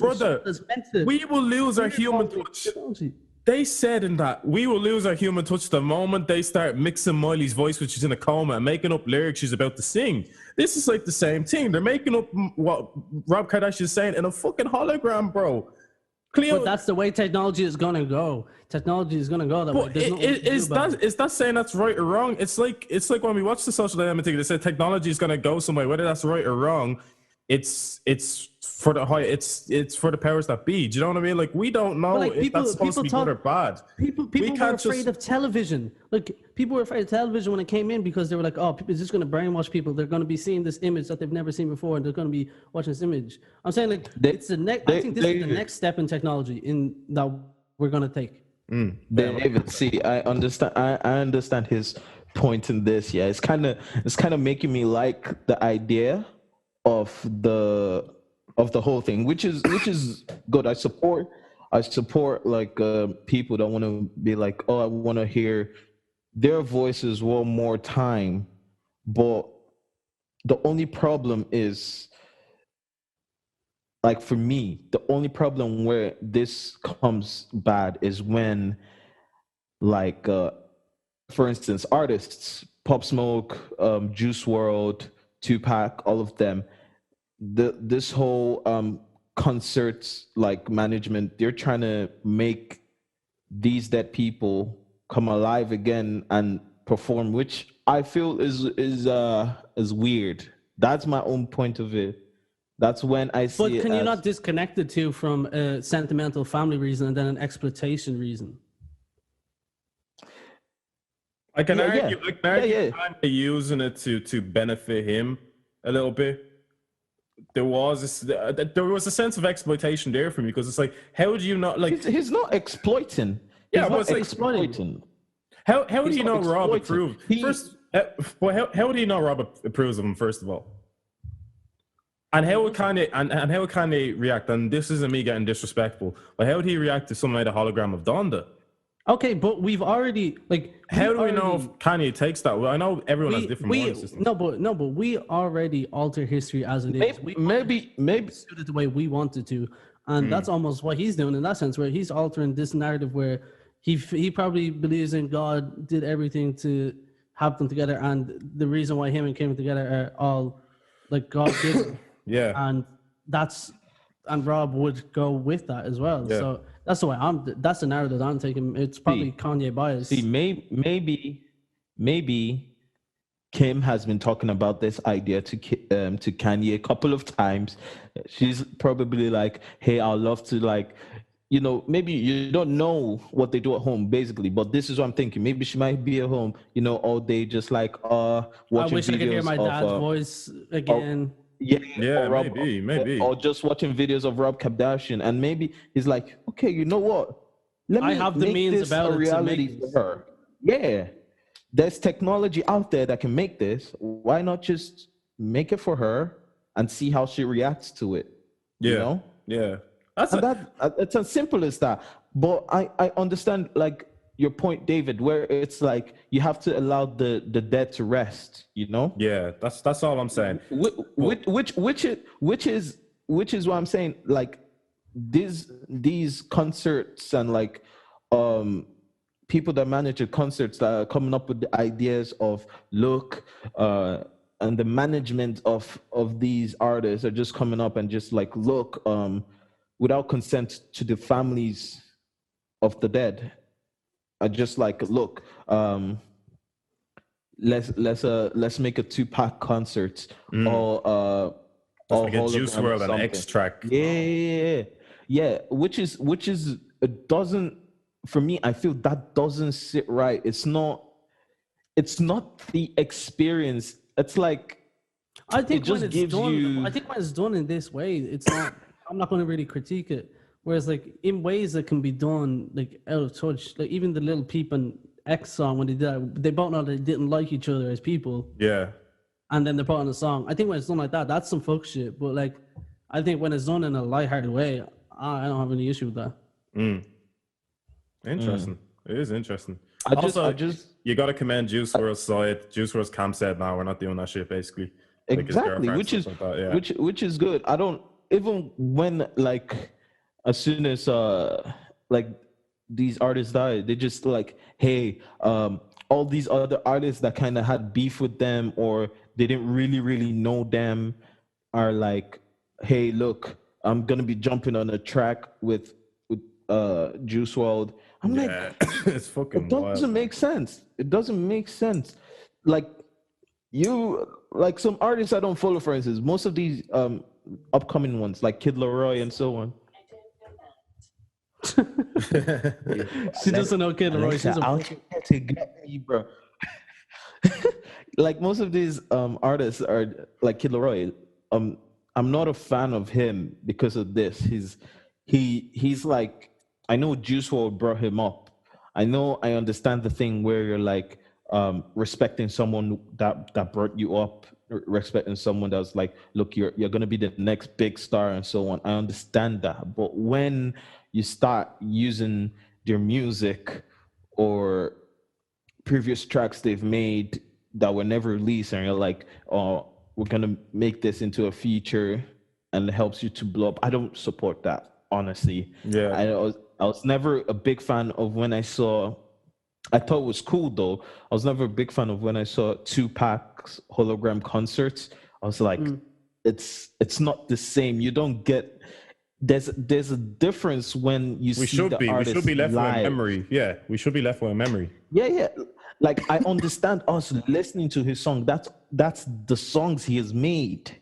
we will lose our human touch. They said in that we will lose our human touch the moment they start mixing Miley's voice, which is in a coma, and making up lyrics she's about to sing. This is like the same thing. They're making up what Rob Kardashian is saying in a fucking hologram, bro. But that's the way technology is gonna go. Technology is gonna go that way. Is that saying that's right or wrong? It's like when we watch the Social Dilemma thing, they said technology is gonna go somewhere. Whether that's right or wrong, it's for the powers that be. Do you know what I mean? Like, we don't know if that's supposed to be good or bad. People were afraid of television. Like, people were afraid of television when it came in because they were like, oh, people is just going to brainwash people. They're going to be seeing this image that they've never seen before, and they're going to be watching this image. I'm saying, like, I think this is the next step in technology that we're going to take. David, see, I understand his point in this. Yeah, it's kind of making me like the idea of the whole thing, which is good. I support like people that want to be like, oh, I want to hear their voices one more time. But the only problem is, like, for me, the only problem where this comes bad is when, like, for instance, artists, Pop Smoke, Juice WRLD, Tupac, all of them, this whole concerts like management, they're trying to make these dead people come alive again and perform, which I feel is weird. That's my own point of view. That's when I see it. But can you not disconnect the two from a sentimental family reason and then an exploitation reason? I can argue kind of using it to benefit him a little bit. There was a sense of exploitation there for me, because it's like, how do you not like? He's not exploiting. Yeah, but it's exploiting. How do you know Rob approved? First, how do you know Rob approves of him? First of all, and how would Kanye react? And this isn't me getting disrespectful, but how would he react to something like a hologram of Donda? Okay, but we've already how do we know if Kanye takes that? Well, I know everyone has different model systems. No, but we already alter history as it is. Maybe suited the way we wanted to, and that's almost what he's doing in that sense, where he's altering this narrative where he probably believes in God, did everything to have them together, and the reason why him and Kim together are all like God given. Yeah, and Rob would go with that as well. Yeah. So that's the way that's the narrative I'm taking. It's probably Kanye bias. See, maybe Kim has been talking about this idea to Kanye a couple of times. She's probably like, "Hey, I'd love to like." Maybe you don't know what they do at home, basically, but this is what I'm thinking. Maybe she might be at home, all day, just like watching videos. I wish I could hear my dad's voice again. Maybe. Or just watching videos of Rob Kardashian, and maybe he's like, okay, you know what? Let me have the means about reality for her. Yeah, there's technology out there that can make this. Why not just make it for her and see how she reacts to it? Yeah, yeah. It's as simple as that. But I understand like your point, David, where it's like you have to allow the dead to rest. Yeah, that's all I'm saying. Which is what I'm saying. Like these concerts and like people that manage the concerts that are coming up with the ideas of and the management of these artists are just coming up and just like without consent to the families of the dead. I just like, look, let's make a Tupac concert or like a Juice WRLD and X track. Yeah. Which is it doesn't, for me, I feel that doesn't sit right. It's not the experience. It's like I think when it's done in this way, it's not. I'm not going to really critique it. Whereas, like, in ways that can be done, like, out of touch, like, even the Lil Peep and X song, when they did that, they both know they didn't like each other as people. Yeah. And then they put on a song. I think when it's done like that, that's some fuck shit. But, like, I think when it's done in a lighthearted way, I don't have any issue with that. Interesting. It is interesting. I just you got to commend Juice WRLD's side. Juice WRLD's camp said, "No, we're not doing that shit." Basically, exactly, which is good. I don't even when like as soon as like these artists die, they just like, hey, all these other artists that kind of had beef with them or they didn't really know them are like, hey, look, I'm gonna be jumping on a track with Juice WRLD. I'm like, it's fucking. It doesn't make sense. It doesn't make sense. Like some artists I don't follow, for instance, most of these upcoming ones like Kid Laroi and so on. She doesn't know Kid Laroi. She's out to get me, bro. Like most of these artists are like Kid Laroi. I'm not a fan of him because of this. He's like, I know Juice WRLD brought him up. I understand the thing where you're like respecting someone that brought you up, respecting someone that's like, look, you're gonna be the next big star and so on. I understand that, but when you start using their music or previous tracks they've made that were never released, and you're like, oh, we're gonna make this into a feature and it helps you to blow up, I don't support that, honestly. Yeah, I was never a big fan of when I thought it was cool though. I was never a big fan of when I saw Tupac's hologram concerts. I was like, it's not the same. You don't get, there's a difference when you see the artist. We should be left live. with a memory. Yeah, we should be left with a memory. Yeah. Like I understand us listening to his song. That's the songs he has made.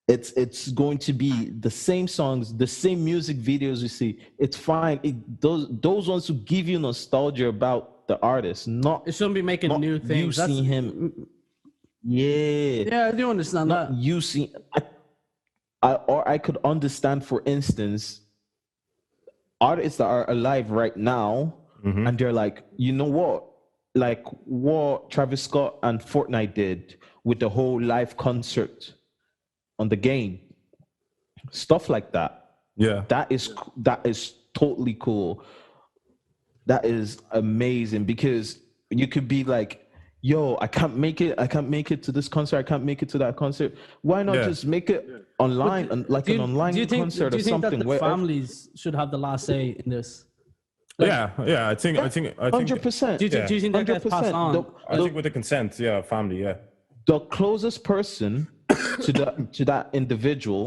It's going to be the same songs, the same music videos you see. It's fine. Those ones who give you nostalgia about the artist, not it shouldn't be making not new things. You see him, yeah, I do understand not that. you see. I could understand, for instance, artists that are alive right now, and they're like, you know what, like what Travis Scott and Fortnite did with the whole live concert on the game, stuff like that. Yeah, that is totally cool. That is amazing, because you could be like, yo, I can't make it to this concert, I can't make it to that concert. Why not just make it online, and like an online concert or something? Do you think that the families should have the last say in this? Like, yeah. I think 100%. Do you think that gets passed on? I think with the consent, family, the closest person to that individual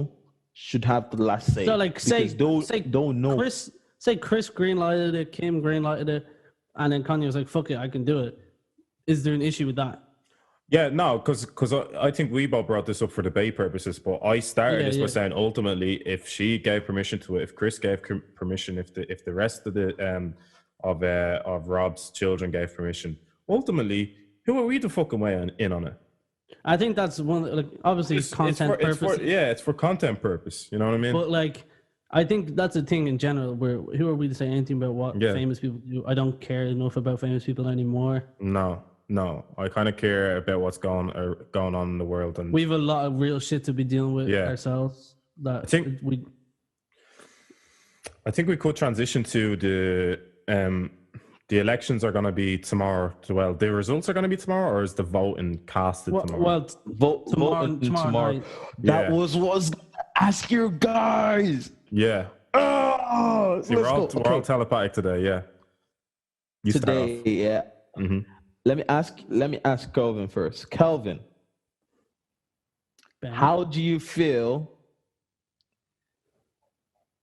should have the last say. So, like, say don't know. Chris greenlighted it, Kim greenlighted it, and then Kanye was like, "Fuck it, I can do it." Is there an issue with that? Yeah, no, because I think we both brought this up for debate purposes, but I started this by saying ultimately, if she gave permission to it, if Chris gave permission, if the rest of the of Rob's children gave permission, ultimately, who are we to fucking weigh in on it? I think that's one. Like, obviously, content purpose. It's for content purpose. You know what I mean? But like, I think that's a thing in general. Where who are we to say anything about what famous people do? I don't care enough about famous people anymore. No, I kind of care about what's going on in the world, and we have a lot of real shit to be dealing with ourselves. That I think we could transition to the elections are going to be tomorrow. Well, the results are going to be tomorrow, or is the voting casted tomorrow? Well, vote tomorrow. That was what I was going to ask you guys. Yeah. Oh, we're all telepathic today. Yeah. Today, yeah. Mm-hmm. Let me ask Kelvin first. Kelvin, how do you feel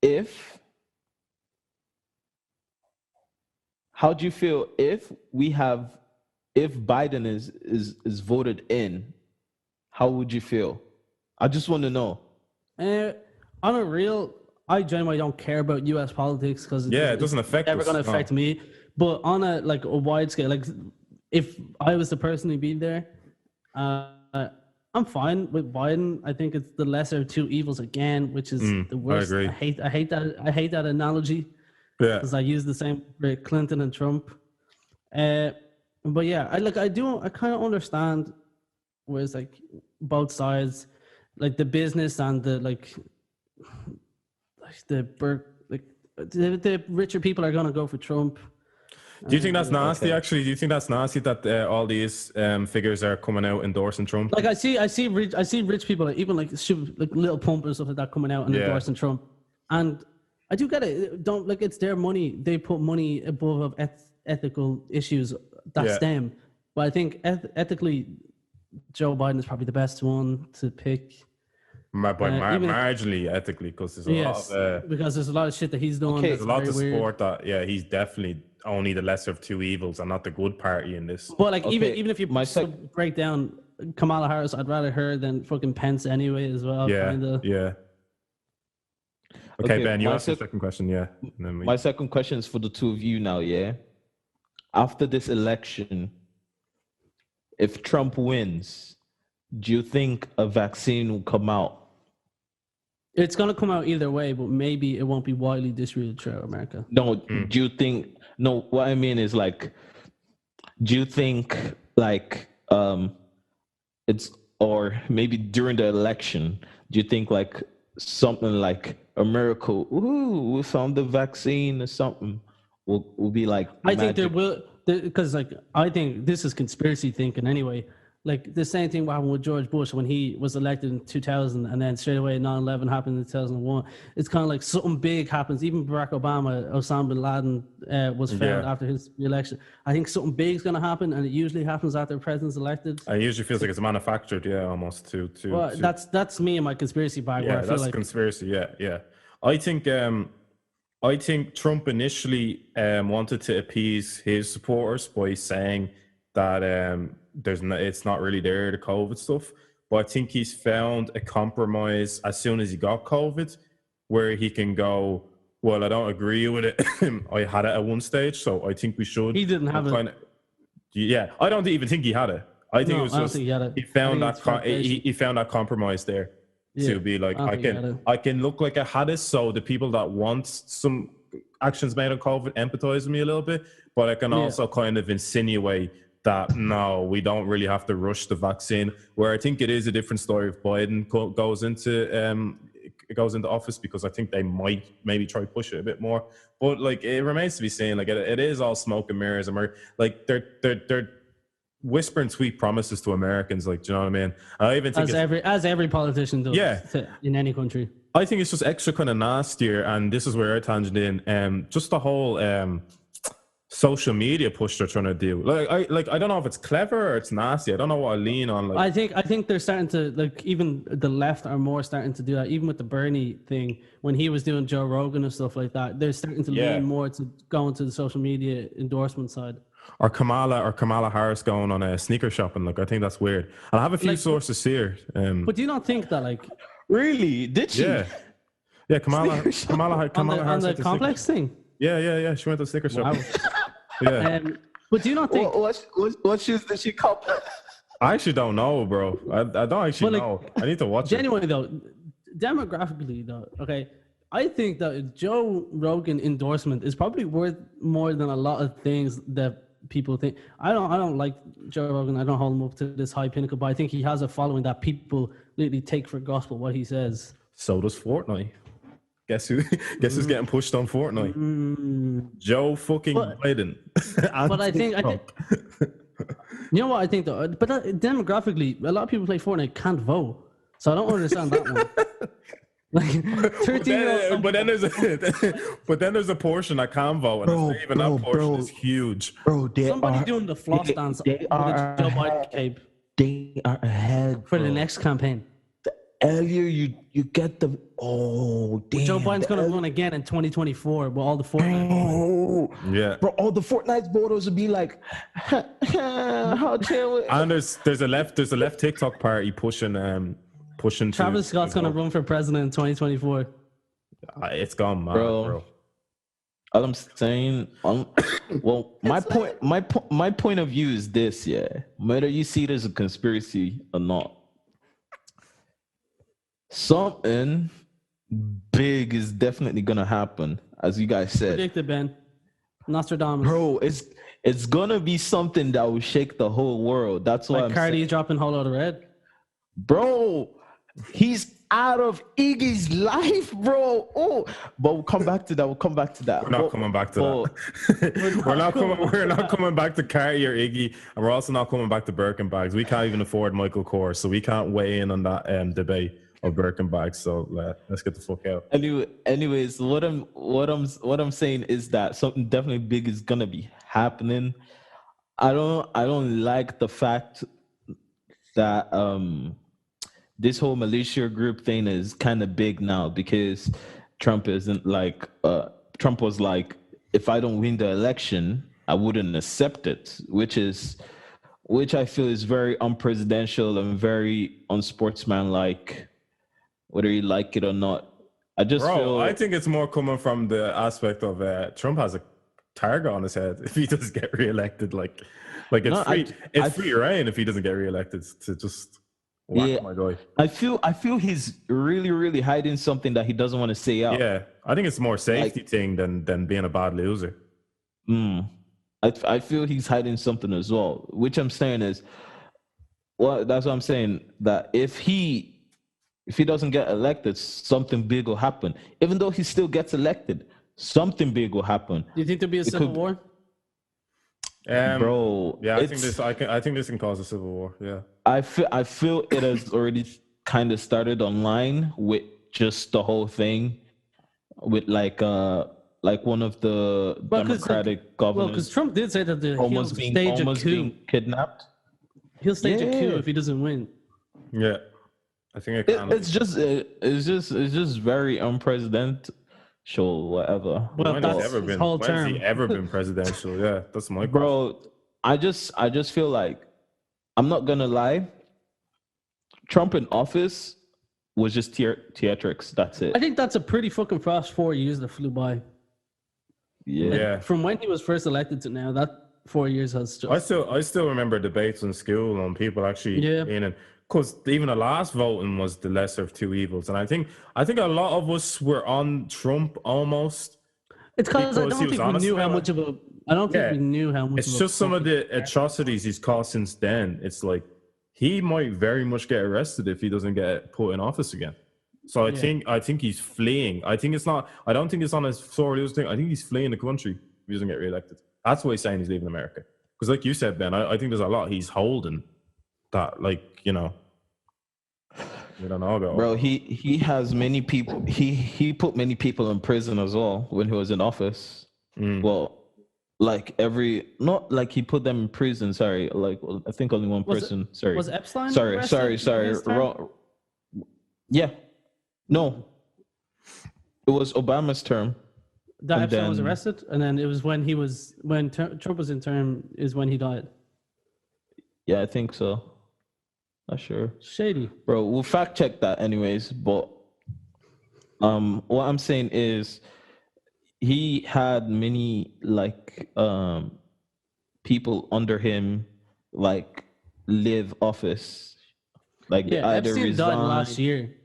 if Biden is voted in? How would you feel? I just want to know. I genuinely don't care about U.S. politics because it doesn't affect. It's never going to affect me. But on a wide scale, like if I was to personally be there, I'm fine with Biden. I think it's the lesser of two evils again, which is the worst. I agree. I hate that analogy. Yeah, because I use the same for Clinton and Trump. But yeah, I kind of understand where it's like both sides, like the business and the the richer people are gonna go for Trump. Do you think that's nasty? Okay. Actually, do you think that's nasty that all these figures are coming out endorsing Trump? Like I see rich people, even like Lil Pump and stuff like that, coming out and endorsing Trump, and I do get it. Don't like it's their money. They put money above ethical issues. That's them. But I think ethically, Joe Biden is probably the best one to pick. Marginally ethically, because there's a lot of because there's a lot of shit that he's doing. Okay. There's a lot to support that. Yeah, he's definitely only the lesser of two evils and not the good party in this. But like even if you break down Kamala Harris, I'd rather her than fucking Pence anyway as well. Yeah. Okay, Ben, you asked the second question. Yeah. My second question is for the two of you now. Yeah. After this election, if Trump wins, do you think a vaccine will come out? It's going to come out either way, but maybe it won't be widely distributed throughout America. No, do you think... No, what I mean is like, do you think like it's... Or maybe during the election, do you think like something like a miracle, we found the vaccine or something, will be like magic? I think there will... Because like I think this is conspiracy thinking anyway. Like the same thing happened with George Bush when he was elected in 2000, and then straight away 9/11 happened in 2001. It's kind of like something big happens. Even Barack Obama, Osama bin Laden was found after his election. I think something big is going to happen, and it usually happens after the president's elected. It usually feels like it's manufactured, almost. Well, that's me and my conspiracy bag. Yeah, that's conspiracy. Yeah. I think Trump initially wanted to appease his supporters by saying that it's not really there, the COVID stuff. But I think he's found a compromise as soon as he got COVID, where he can go, Well, I don't agree with it. I had it at one stage, so I think we should. He didn't have it. Yeah, I don't even think he had it. I think it was just he found that compromise there to be like, I can look like I had it, so the people that want some actions made on COVID empathize with me a little bit, but I can also kind of insinuate that no, we don't really have to rush the vaccine. Where I think it is a different story if Biden goes into office, because I think they might maybe try to push it a bit more. But like, it remains to be seen. Like, it is all smoke and mirrors. Like they're whispering sweet promises to Americans. Like, do you know what I mean? I even think as every politician does. In any country. I think it's just extra kind of nastier, and this is where I tangent in. Just the whole social media push they're trying to do. I don't know if it's clever or it's nasty. I don't know what I lean on. Like, I think they're starting to, like, even the left are more starting to do that. Even with the Bernie thing, when he was doing Joe Rogan and stuff like that, they're starting to lean more to going to the social media endorsement side. Or Kamala Harris going on a sneaker shopping. Like, I think that's weird. And I have a few sources here. But do you not think that, like, really? Did she? Yeah. Kamala Harris on the complex thing. Yeah. She went to sneaker shopping. Yeah. But do you not think what shoes did she cop? I actually don't know, bro. I don't actually know. I need to watch genuinely, though, demographically, though, okay, I think that Joe Rogan endorsement is probably worth more than a lot of things that people think. I don't like Joe Rogan. I don't hold him up to this high pinnacle, but I think he has a following that people literally take for gospel what he says. So does Fortnite. Guess who's getting pushed on Fortnite? Joe fucking Biden. But I think you know what I think though. But demographically, a lot of people play Fortnite can't vote, so I don't understand that one. Like 13-year-olds. But then there's a portion that can vote, and even that portion is huge. Bro, somebody doing the floss dance with a Joe Biden cape. They are ahead for the next campaign. Earlier, you get the damn. Joe Biden's gonna run again in 2024 with all the Fortnite. Yeah, bro, all the Fortnite voters would be like, "How chill?" And there's a left TikTok party pushing. Travis Scott's gonna run for president in 2024. It's gone, mad, bro. All I'm saying, my point of view is this: whether you see it as a conspiracy or not. Something big is definitely gonna happen, as you guys said. Predicted, Ben. Nostradamus. Bro, it's gonna be something that will shake the whole world. That's why I'm Cardi dropping Whole Lotta Red. Bro, he's out of Iggy's life, bro. Oh, but we'll come back to that. We're not coming back to that. We're not coming back to Cardi or Iggy, and we're also not coming back to Birkenbags. We can't even afford Michael Kors, so we can't weigh in on that debate of Birkenbags. So let's get the fuck out. Anyways, what I'm saying is that something definitely big is gonna be happening. I don't like the fact that this whole militia group thing is kind of big now, because Trump isn't like Trump was like, if I don't win the election, I wouldn't accept it, which I feel is very unpresidential and very unsportsmanlike, whether you like it or not. I think it's more coming from the aspect of Trump has a target on his head if he doesn't get reelected. Like it's free reign if he doesn't get reelected to just whack my guy. I feel he's really, really hiding something that he doesn't want to say out. Yeah, I think it's more safety thing than being a bad loser. I feel he's hiding something as well, which I'm saying is, well, that's what I'm saying, that if he doesn't get elected, something big will happen. Even though he still gets elected, something big will happen. Do you think there'll be a civil war? Bro, yeah, I think this can cause a civil war. Yeah, I feel it has already kind of started online with just the whole thing, with like one of the Democratic governors. Well, because Trump did say that he'll stage a coup. Being kidnapped. He'll stage a coup if he doesn't win. Yeah, I think it's just very unpresidential. Whatever. Well, that's his whole term. Has he ever been presidential? Yeah, that's my question. Bro, I just feel like, I'm not gonna lie, Trump in office was just theatrics. That's it. I think that's a pretty fucking fast 4 years that flew by. Yeah. From when he was first elected to now, that 4 years has just... I still remember debates in school on people actually in, because even the last voting was the lesser of two evils, and I think a lot of us were on Trump almost. It's because I don't think we knew how much of a... I don't think we knew how much. It's just some of the atrocities he's caused since then. It's like he might very much get arrested if he doesn't get put in office again. So I think he's fleeing. I think it's not. I don't think it's on his sorry thing. I think he's fleeing the country if he doesn't get reelected. That's why he's saying he's leaving America. Because like you said, Ben, I think there's a lot he's holding that, like, you know, we don't know about. Bro, he has many people. He put many people in prison as well when he was in office. Well, like not like he put them in prison. Sorry, like I think only one person. Sorry, was Epstein? Sorry. Yeah, no, it was Obama's term. That Epstein was arrested, and then it was when Trump was in term is when he died. Yeah, I think so. Not sure. Shady. Bro, we'll fact check that anyways, but what I'm saying is he had many like people under him like live office. Like either Epstein resigned. died last year.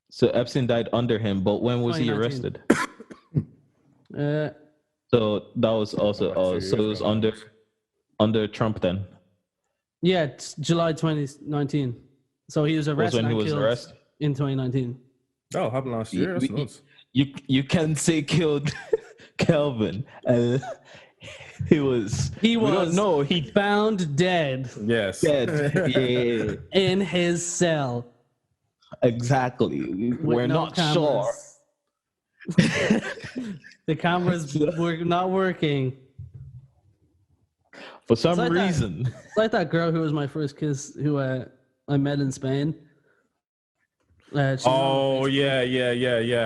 So Epstein died under him, but when was he arrested? So that was also so it was under Trump then. Yeah, it's July 2019. So he was arrested. When he was arrested in 2019. Oh, happened last year. That's nuts. You can say killed Kelvin. He was. No, he found dead. Yes. Dead. Yeah. In his cell. Exactly. We're not sure. The cameras were not working. For some reason. It's like that girl who was my first kiss who I met in Spain. Yeah.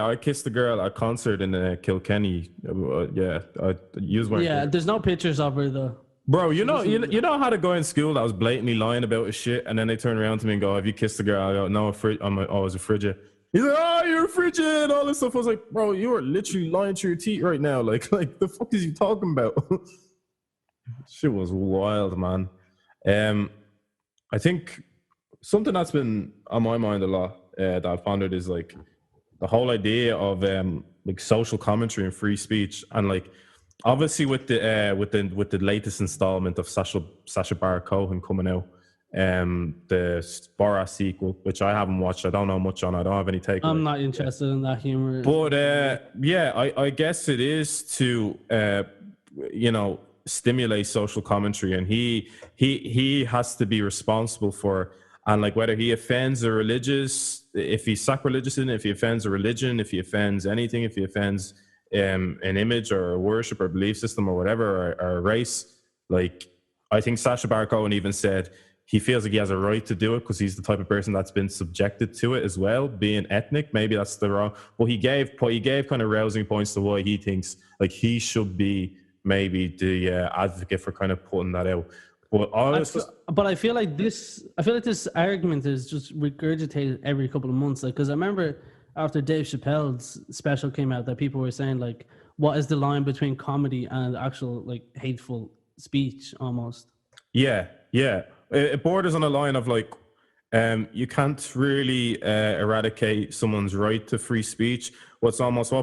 I kissed the girl at a concert in Kilkenny. I used my. Yeah, there's no pictures of her though. Bro, you know how to go in school that was blatantly lying about his shit, and then they turn around to me and go, "Have you kissed the girl?" I go, "No, I was a frigid." He's like, "Oh, you're a frigid," and all this stuff. I was like, "Bro, you are literally lying to your teeth right now. Like the fuck is you talking about?" Shit was wild, man. I think something that's been on my mind a lot that I've pondered is like the whole idea of like social commentary and free speech, and like obviously with the latest installment of Sacha Baron Cohen coming out, the Borat sequel, which I haven't watched. I don't know much on it. I don't have any take. I'm not interested in that humor. But I guess it is to stimulate social commentary, and he has to be responsible for, and like whether he offends a religious, if he's sacrilegious in it, if he offends a religion, if he offends anything, if he offends an image or a worship or belief system or whatever, or a race. Like I think Sacha Baron Cohen even said he feels like he has a right to do it because he's the type of person that's been subjected to it as well, being ethnic. Maybe that's the wrong. Well, he gave kind of rousing points to why he thinks like he should be maybe the advocate for kind of putting that out. But I feel like this argument is just regurgitated every couple of months. Like, because I remember after Dave Chappelle's special came out that people were saying like, what is the line between comedy and actual like hateful speech almost? Yeah. It borders on a line of like, you can't really eradicate someone's right to free speech. What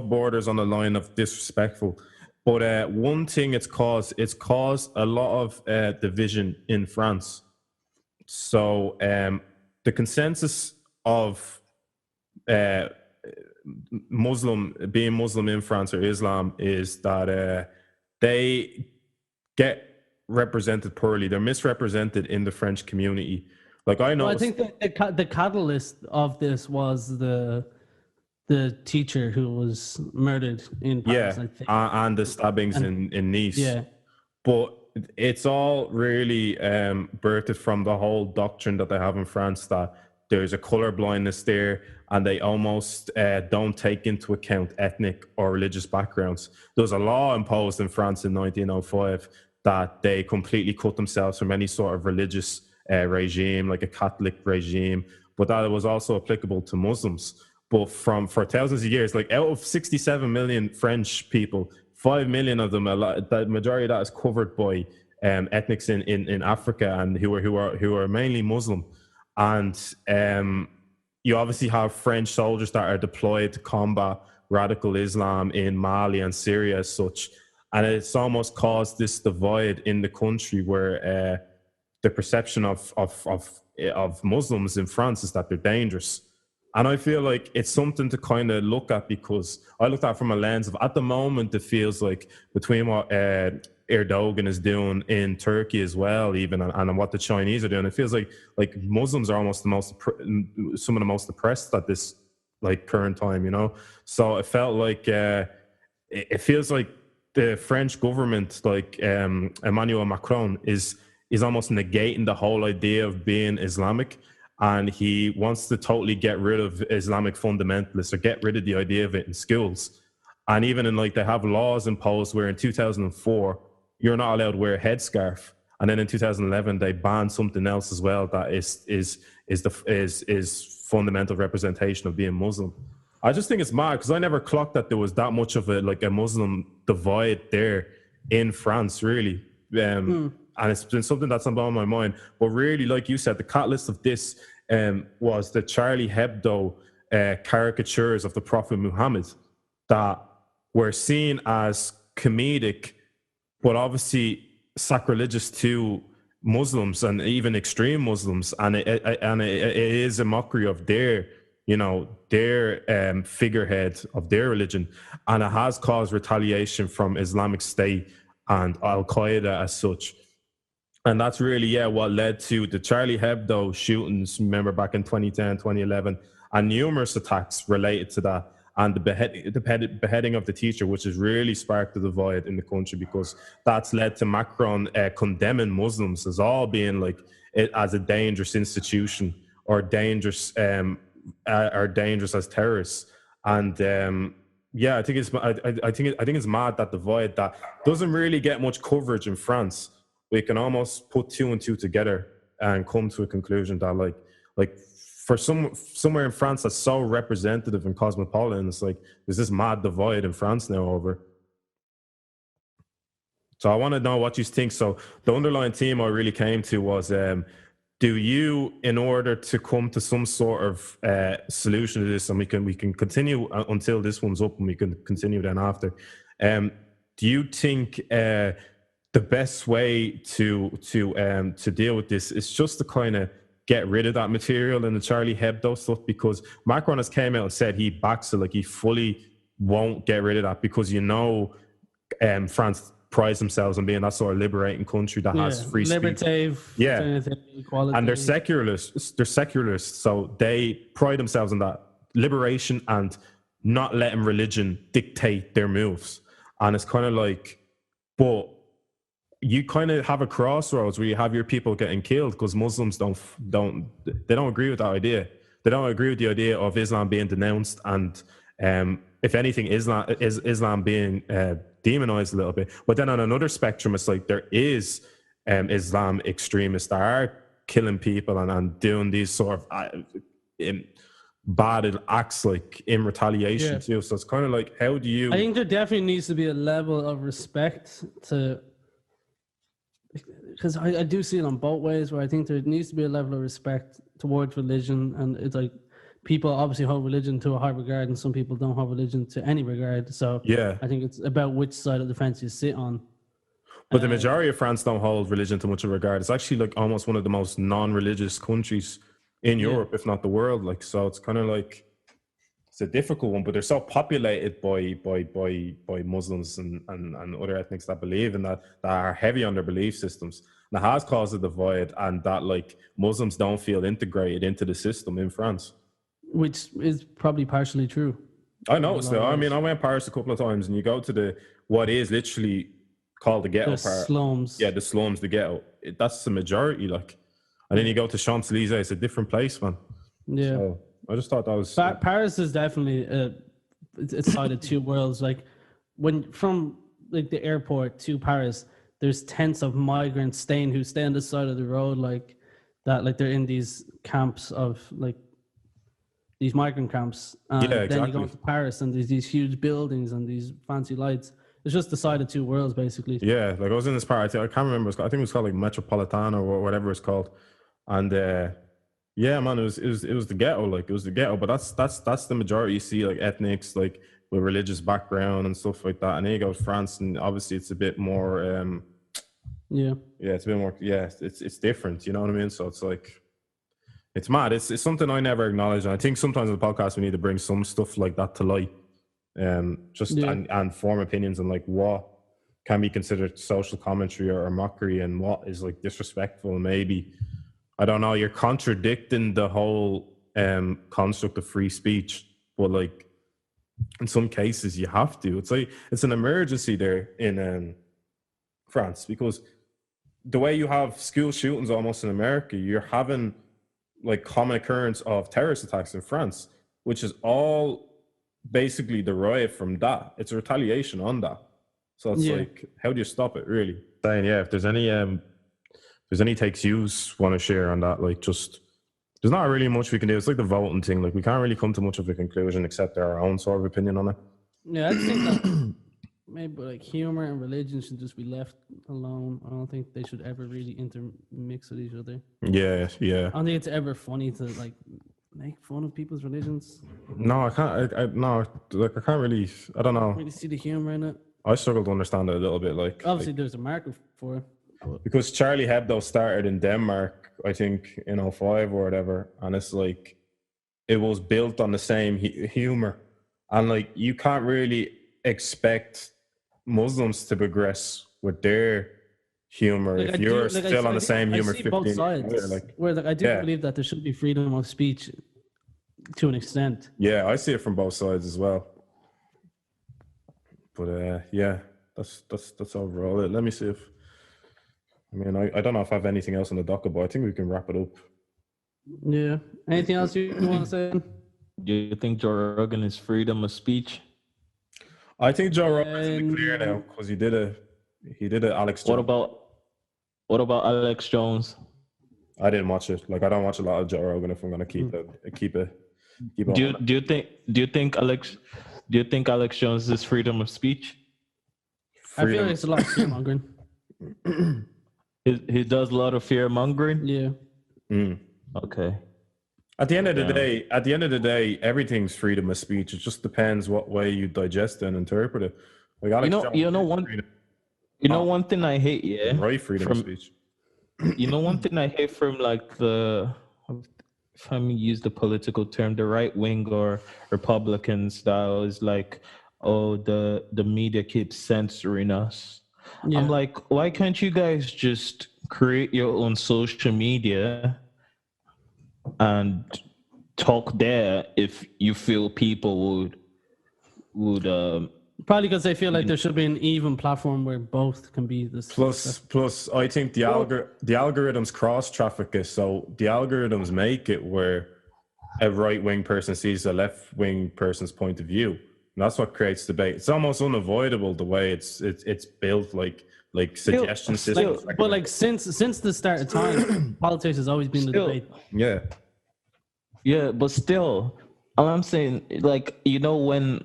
borders on the line of disrespectful. But one thing it's caused a lot of division in France. So the consensus of being Muslim in France or Islam is that they get represented poorly. They're misrepresented in the French community. Like I know. Well, I think the catalyst of this was the teacher who was murdered in Paris, I think. And the stabbings in Nice. Yeah. But it's all really birthed from the whole doctrine that they have in France that there's a color blindness there, and they almost don't take into account ethnic or religious backgrounds. There was a law imposed in France in 1905 that they completely cut themselves from any sort of religious regime, like a Catholic regime. but that it was also applicable to Muslims. But for thousands of years, like out of 67 million French people, 5 million of them, the majority of that is covered by ethnics in Africa, and who are mainly Muslim. And you obviously have French soldiers that are deployed to combat radical Islam in Mali and Syria as such. And it's almost caused this divide in the country where the perception of Muslims in France is that they're dangerous. And I feel like it's something to kind of look at, because I looked at it from a lens of, at the moment, it feels like between what Erdogan is doing in Turkey as well, even, and what the Chinese are doing, it feels like Muslims are almost some of the most oppressed at this like current time, you know. So it felt like it feels like the French government, like Emmanuel Macron, is almost negating the whole idea of being Islamic. And he wants to totally get rid of Islamic fundamentalists, or get rid of the idea of it in schools. And even in they have laws imposed where in 2004, you're not allowed to wear a headscarf. And then in 2011, they banned something else as well that is fundamental representation of being Muslim. I just think it's mad, because I never clocked that there was that much of a Muslim divide there in France, really. And it's been something that's on my mind. But really, like you said, the catalyst of this was the Charlie Hebdo caricatures of the Prophet Muhammad that were seen as comedic, but obviously sacrilegious to Muslims, and even extreme Muslims. And it is a mockery of their figurehead of their religion. And it has caused retaliation from Islamic State and Al-Qaeda as such. And that's really, what led to the Charlie Hebdo shootings, remember, back in 2010, 2011, and numerous attacks related to that, and the beheading of the teacher, which has really sparked the divide in the country, because that's led to Macron condemning Muslims as all being as a dangerous institution, or dangerous as terrorists. And I think it's mad, that divide that doesn't really get much coverage in France. We can almost put two and two together and come to a conclusion that for somewhere in France that's so representative and cosmopolitan, it's there's this mad divide in France now over. So I want to know what you think. So the underlying theme I really came to was, do you, in order to come to some sort of solution to this, and we can continue until this one's up, and we can continue then after, do you think the best way to deal with this is just to kind of get rid of that material in the Charlie Hebdo stuff? Because Macron has came out and said he backs it, he fully won't get rid of that, because France prides themselves on being that sort of liberating country that has free speech. Equality. And they're secularists, so they pride themselves on that liberation and not letting religion dictate their moves. And it's kind of but you kind of have a crossroads where you have your people getting killed because Muslims don't agree with that idea. They don't agree with the idea of Islam being denounced, and if anything, Islam being demonized a little bit. But then on another spectrum, it's there is Islam extremists that are killing people and doing these sort of bad acts in retaliation too. So it's kind of how do you? I think there definitely needs to be a level of respect to. Because I do see it on both ways, where I think there needs to be a level of respect towards religion, and it's people obviously hold religion to a high regard, and some people don't hold religion to any regard. So I think it's about which side of the fence you sit on. But the majority of France don't hold religion to much of a regard. It's actually almost one of the most non-religious countries in Europe, if not the world. So it's kind of it's a difficult one, but they're so populated by Muslims and other ethnics that believe in that are heavy on their belief systems. And it has caused a divide, and that Muslims don't feel integrated into the system in France. Which is probably partially true. I know. So I mean, I went to Paris a couple of times, and you go to what is literally called the ghetto part. Slums. Yeah, the slums, the ghetto. That's the majority. And then you go to Champs-Élysées, it's a different place, man. Yeah. So, I just thought that was Paris is definitely it's side of two worlds. When from the airport to Paris, there's tents of migrants who stay on the side of the road that they're in these camps of these migrant camps, and then you go into Paris and there's these huge buildings and these fancy lights. It's just the side of two worlds, basically. Yeah, like I was in this part. I can't remember. I think it was called like Metropolitano or whatever it's called. And yeah, man, it was the ghetto. Like it was the ghetto. But that's the majority. You see like ethnics, like with religious background and stuff like that. And then you go to France, and obviously it's a bit more. Yeah, it's a bit more. Yeah, it's different. You know what I mean? So it's like, it's mad. It's something I never acknowledge. And I think sometimes in the podcast we need to bring some stuff like that to light. And form opinions on like what can be considered social commentary or mockery and what is like disrespectful. Maybe, I don't know, you're contradicting the whole construct of free speech, but like in some cases you have to. It's like it's an emergency there in France, because the way you have school shootings almost in America, you're having like common occurrence of terrorist attacks in France, which is all basically derived from that. It's a retaliation on that. So it's like, how do you stop it, really? Saying, yeah, if there's any takes you want to share on that, like, just there's not really much we can do. It's like the voting thing. Like, we can't really come to much of a conclusion except our own sort of opinion on it. Yeah, I think that maybe like humor and religion should just be left alone. I don't think they should ever really intermix with each other. Yeah. I don't think it's ever funny to like make fun of people's religions. No, I can't. No, like I can't really. I don't know. Really see the humor in it. I struggle to understand it a little bit. Like, obviously, there's a market for it. Because Charlie Hebdo started in Denmark, I think in 2005 or whatever, and it's like it was built on the same humor, and like you can't really expect Muslims to progress with their humor if you're still on the same humor. I see both sides. Where like I do believe that there should be freedom of speech to an extent. Yeah, I see it from both sides as well. But yeah, that's overall it. Let me see if I don't know if I have anything else on the docket, but I think we can wrap it up. Yeah. Anything else you want to say? Do you think Joe Rogan is freedom of speech? I think Joe Rogan's in the clear now because he did a Alex Jones. What about Alex Jones? I didn't watch it. Like, I don't watch a lot of Joe Rogan if I'm gonna keep it. Do you think Alex Jones is freedom of speech? I feel like it's a lot of fear-mongering. He does a lot of fear-mongering? Yeah. Okay. At the end of the day, everything's freedom of speech. It just depends what way you digest and interpret it. Like Alex Jones, one thing I hate, right, freedom of speech. One thing I hate from like if I use the political term, the right wing or Republican style is like, oh, the media keeps censoring us. Yeah. I'm like, why can't you guys just create your own social media and talk there if you feel people would probably because they feel like there should be an even platform where both can be this. Plus, I think the algorithms cross traffic it, so the algorithms make it where a right wing person sees a left wing person's point of view. And that's what creates debate. It's almost unavoidable the way it's built, like suggestion systems. But like since the start of time, politics has always been the debate. Yeah. Yeah, but still, I'm saying, like, when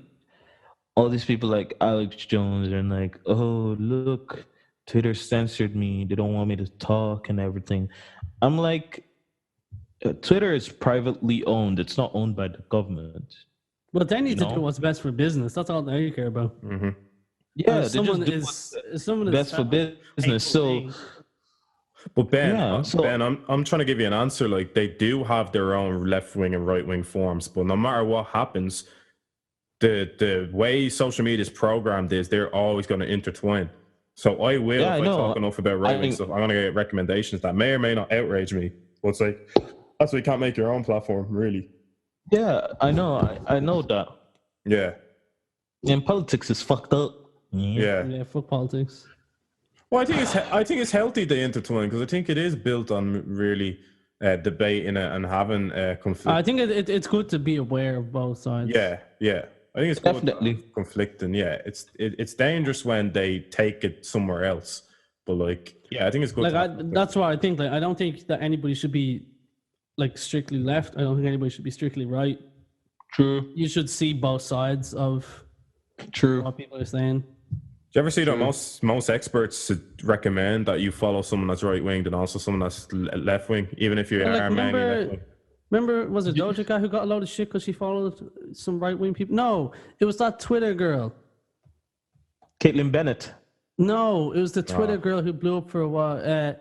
all these people like Alex Jones are like, oh, look, Twitter censored me. They don't want me to talk and everything. I'm like, Twitter is privately owned. It's not owned by the government. But they need to do what's best for business. That's all they care about. Mm-hmm. Yeah, someone is best for business. So, but Ben, I'm trying to give you an answer. Like, they do have their own left wing and right wing forms, but no matter what happens, the way social media is programmed is they're always going to intertwine. So I will, if I talk enough about right wing stuff, I'm going to get recommendations that may or may not outrage me. But it's like, that's why you can't make your own platform, really. Yeah, I know that. Yeah. And politics is fucked up. Yeah, fuck politics. Well, I think it's healthy they intertwine because I think it is built on really debating and having conflict. I think it's good to be aware of both sides. Yeah. I think it's definitely conflicting. Yeah, it's dangerous when they take it somewhere else. But like, yeah, I think it's good. That's why I think. Like, I don't think that anybody should be like strictly left. I don't think anybody should be strictly right. True. You should see both sides of what people are saying. Do you ever see that most experts recommend that you follow someone that's right winged and also someone that's left wing, even if you are mainly left wing? Remember, was it Doja Cat who got a load of shit because she followed some right wing people? No, it was that Twitter girl. Caitlyn Bennett. No, it was the Twitter girl who blew up for a while.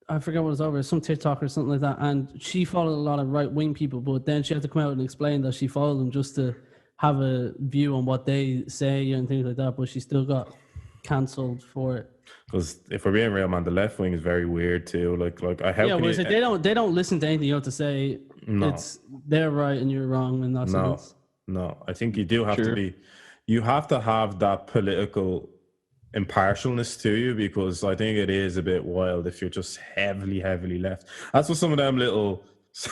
I forget what it was over, some TikTok or something like that. And she followed a lot of right wing people, but then she had to come out and explain that she followed them just to have a view on what they say and things like that. But she still got cancelled for it. Because if we're being real, man, the left wing is very weird too. Like they don't listen to anything you have to say. No. It's they're right and you're wrong in that sense. No, I think you do have to be. You have to have that political impartialness to you, because I think it is a bit wild if you're just heavily left. That's what some of them little,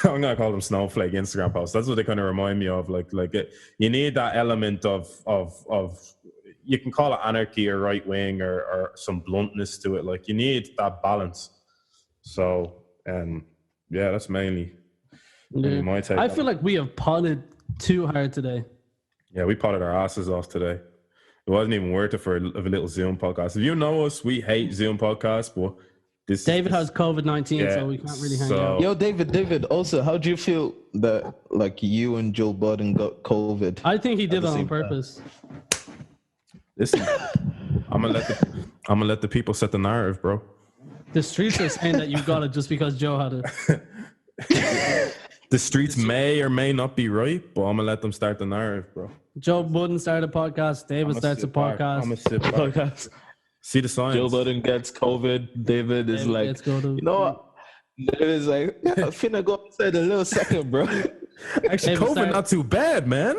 I'm gonna call them snowflake Instagram posts. That's what they kind of remind me of. You need that element of you can call it anarchy or right wing or some bluntness to it. Like you need that balance. So that's mainly my take. I feel like we have potted too hard today. Yeah, we potted our asses off today. It wasn't even worth it for a little Zoom podcast. If you know us, we hate Zoom podcasts, but David has COVID-19, so we can't really hang out. Yo, David, also, how do you feel that like you and Joe Budden got COVID? I think he did that on purpose. Listen, I'm gonna let the people set the narrative, bro. The streets are saying that you got it just because Joe had it. The streets may or may not be right, but I'm gonna let them start the narrative, bro. Joe Budden started a podcast. David starts a podcast. I'm gonna sit back. See the signs. Joe Budden gets COVID. David is like, you know what? David is like, I'm finna go outside a little second, bro. Actually, COVID not too bad, man.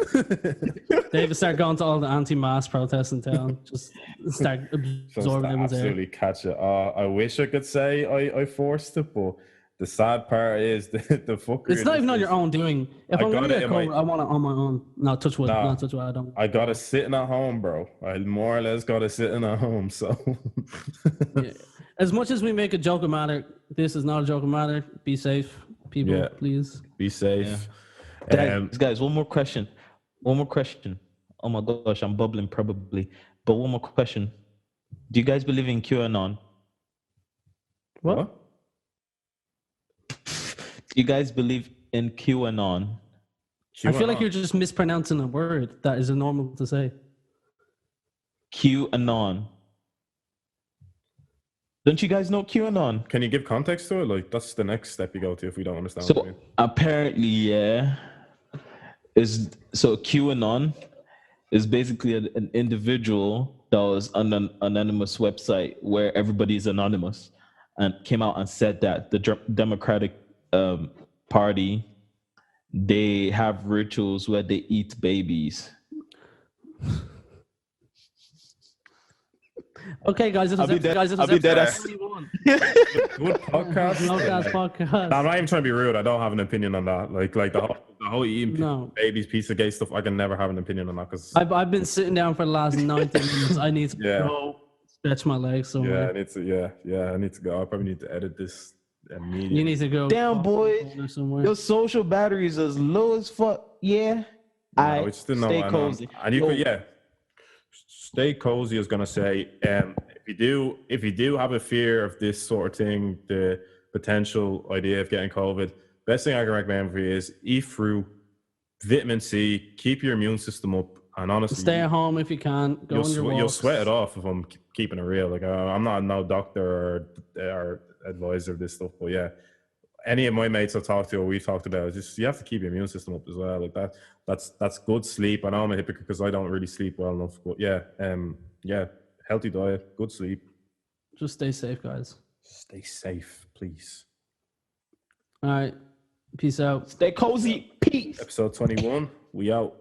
David start going to all the anti-mask protests in town. Just start absorbing it. Absolutely catch it. I wish I could say I forced it, but the sad part is the fucker. It's not even on your own doing. If I'm gonna get COVID, I want it on my own. No, touch wood. No, touch wood. I don't. I gotta sitting at home, bro. I more or less gotta sitting at home. So, yeah. As much as we make a joke about it, this is not a joke about it. Be safe, people. Please be safe. Yeah. Guys, one more question. Oh my gosh, I'm bubbling probably. But one more question. Do you guys believe in QAnon? What? Do you guys believe in QAnon? I feel like you're just mispronouncing a word that is normal to say. QAnon. Don't you guys know QAnon? Can you give context to it? Like, that's the next step you go to if we don't understand. So apparently, so QAnon is basically an individual that was on an anonymous website where everybody's anonymous, and came out and said that the Democratic Party, they have rituals where they eat babies. Okay, guys, I'll be dead. Good podcast. I'm not even trying to be rude. I don't have an opinion on that. Like the whole eating babies piece of gay stuff. I can never have an opinion on that because I've been sitting down for the last 90 minutes. I need to go stretch my legs somewhere. I need to go. I probably need to edit this immediately. You need to go. Damn, boy, your social battery is as low as fuck. Yeah, stay cozy. And you could, stay cozy is gonna say, if you do have a fear of this sort of thing, the potential idea of getting COVID, best thing I can recommend for you is eat fruit, vitamin C, keep your immune system up, and honestly, stay at home if you can. Go on your walks. You'll sweat it off if I'm keeping it real. Like I'm not no doctor or advisor of this stuff, but yeah, any of my mates I've talked to or we've talked about, just you have to keep your immune system up as well. Like that's good sleep. I know I'm a hypocrite because I don't really sleep well enough, but healthy diet, good sleep. Just stay safe, guys. Stay safe, please. All right, peace out. Stay cozy. Peace. Episode 21. We out.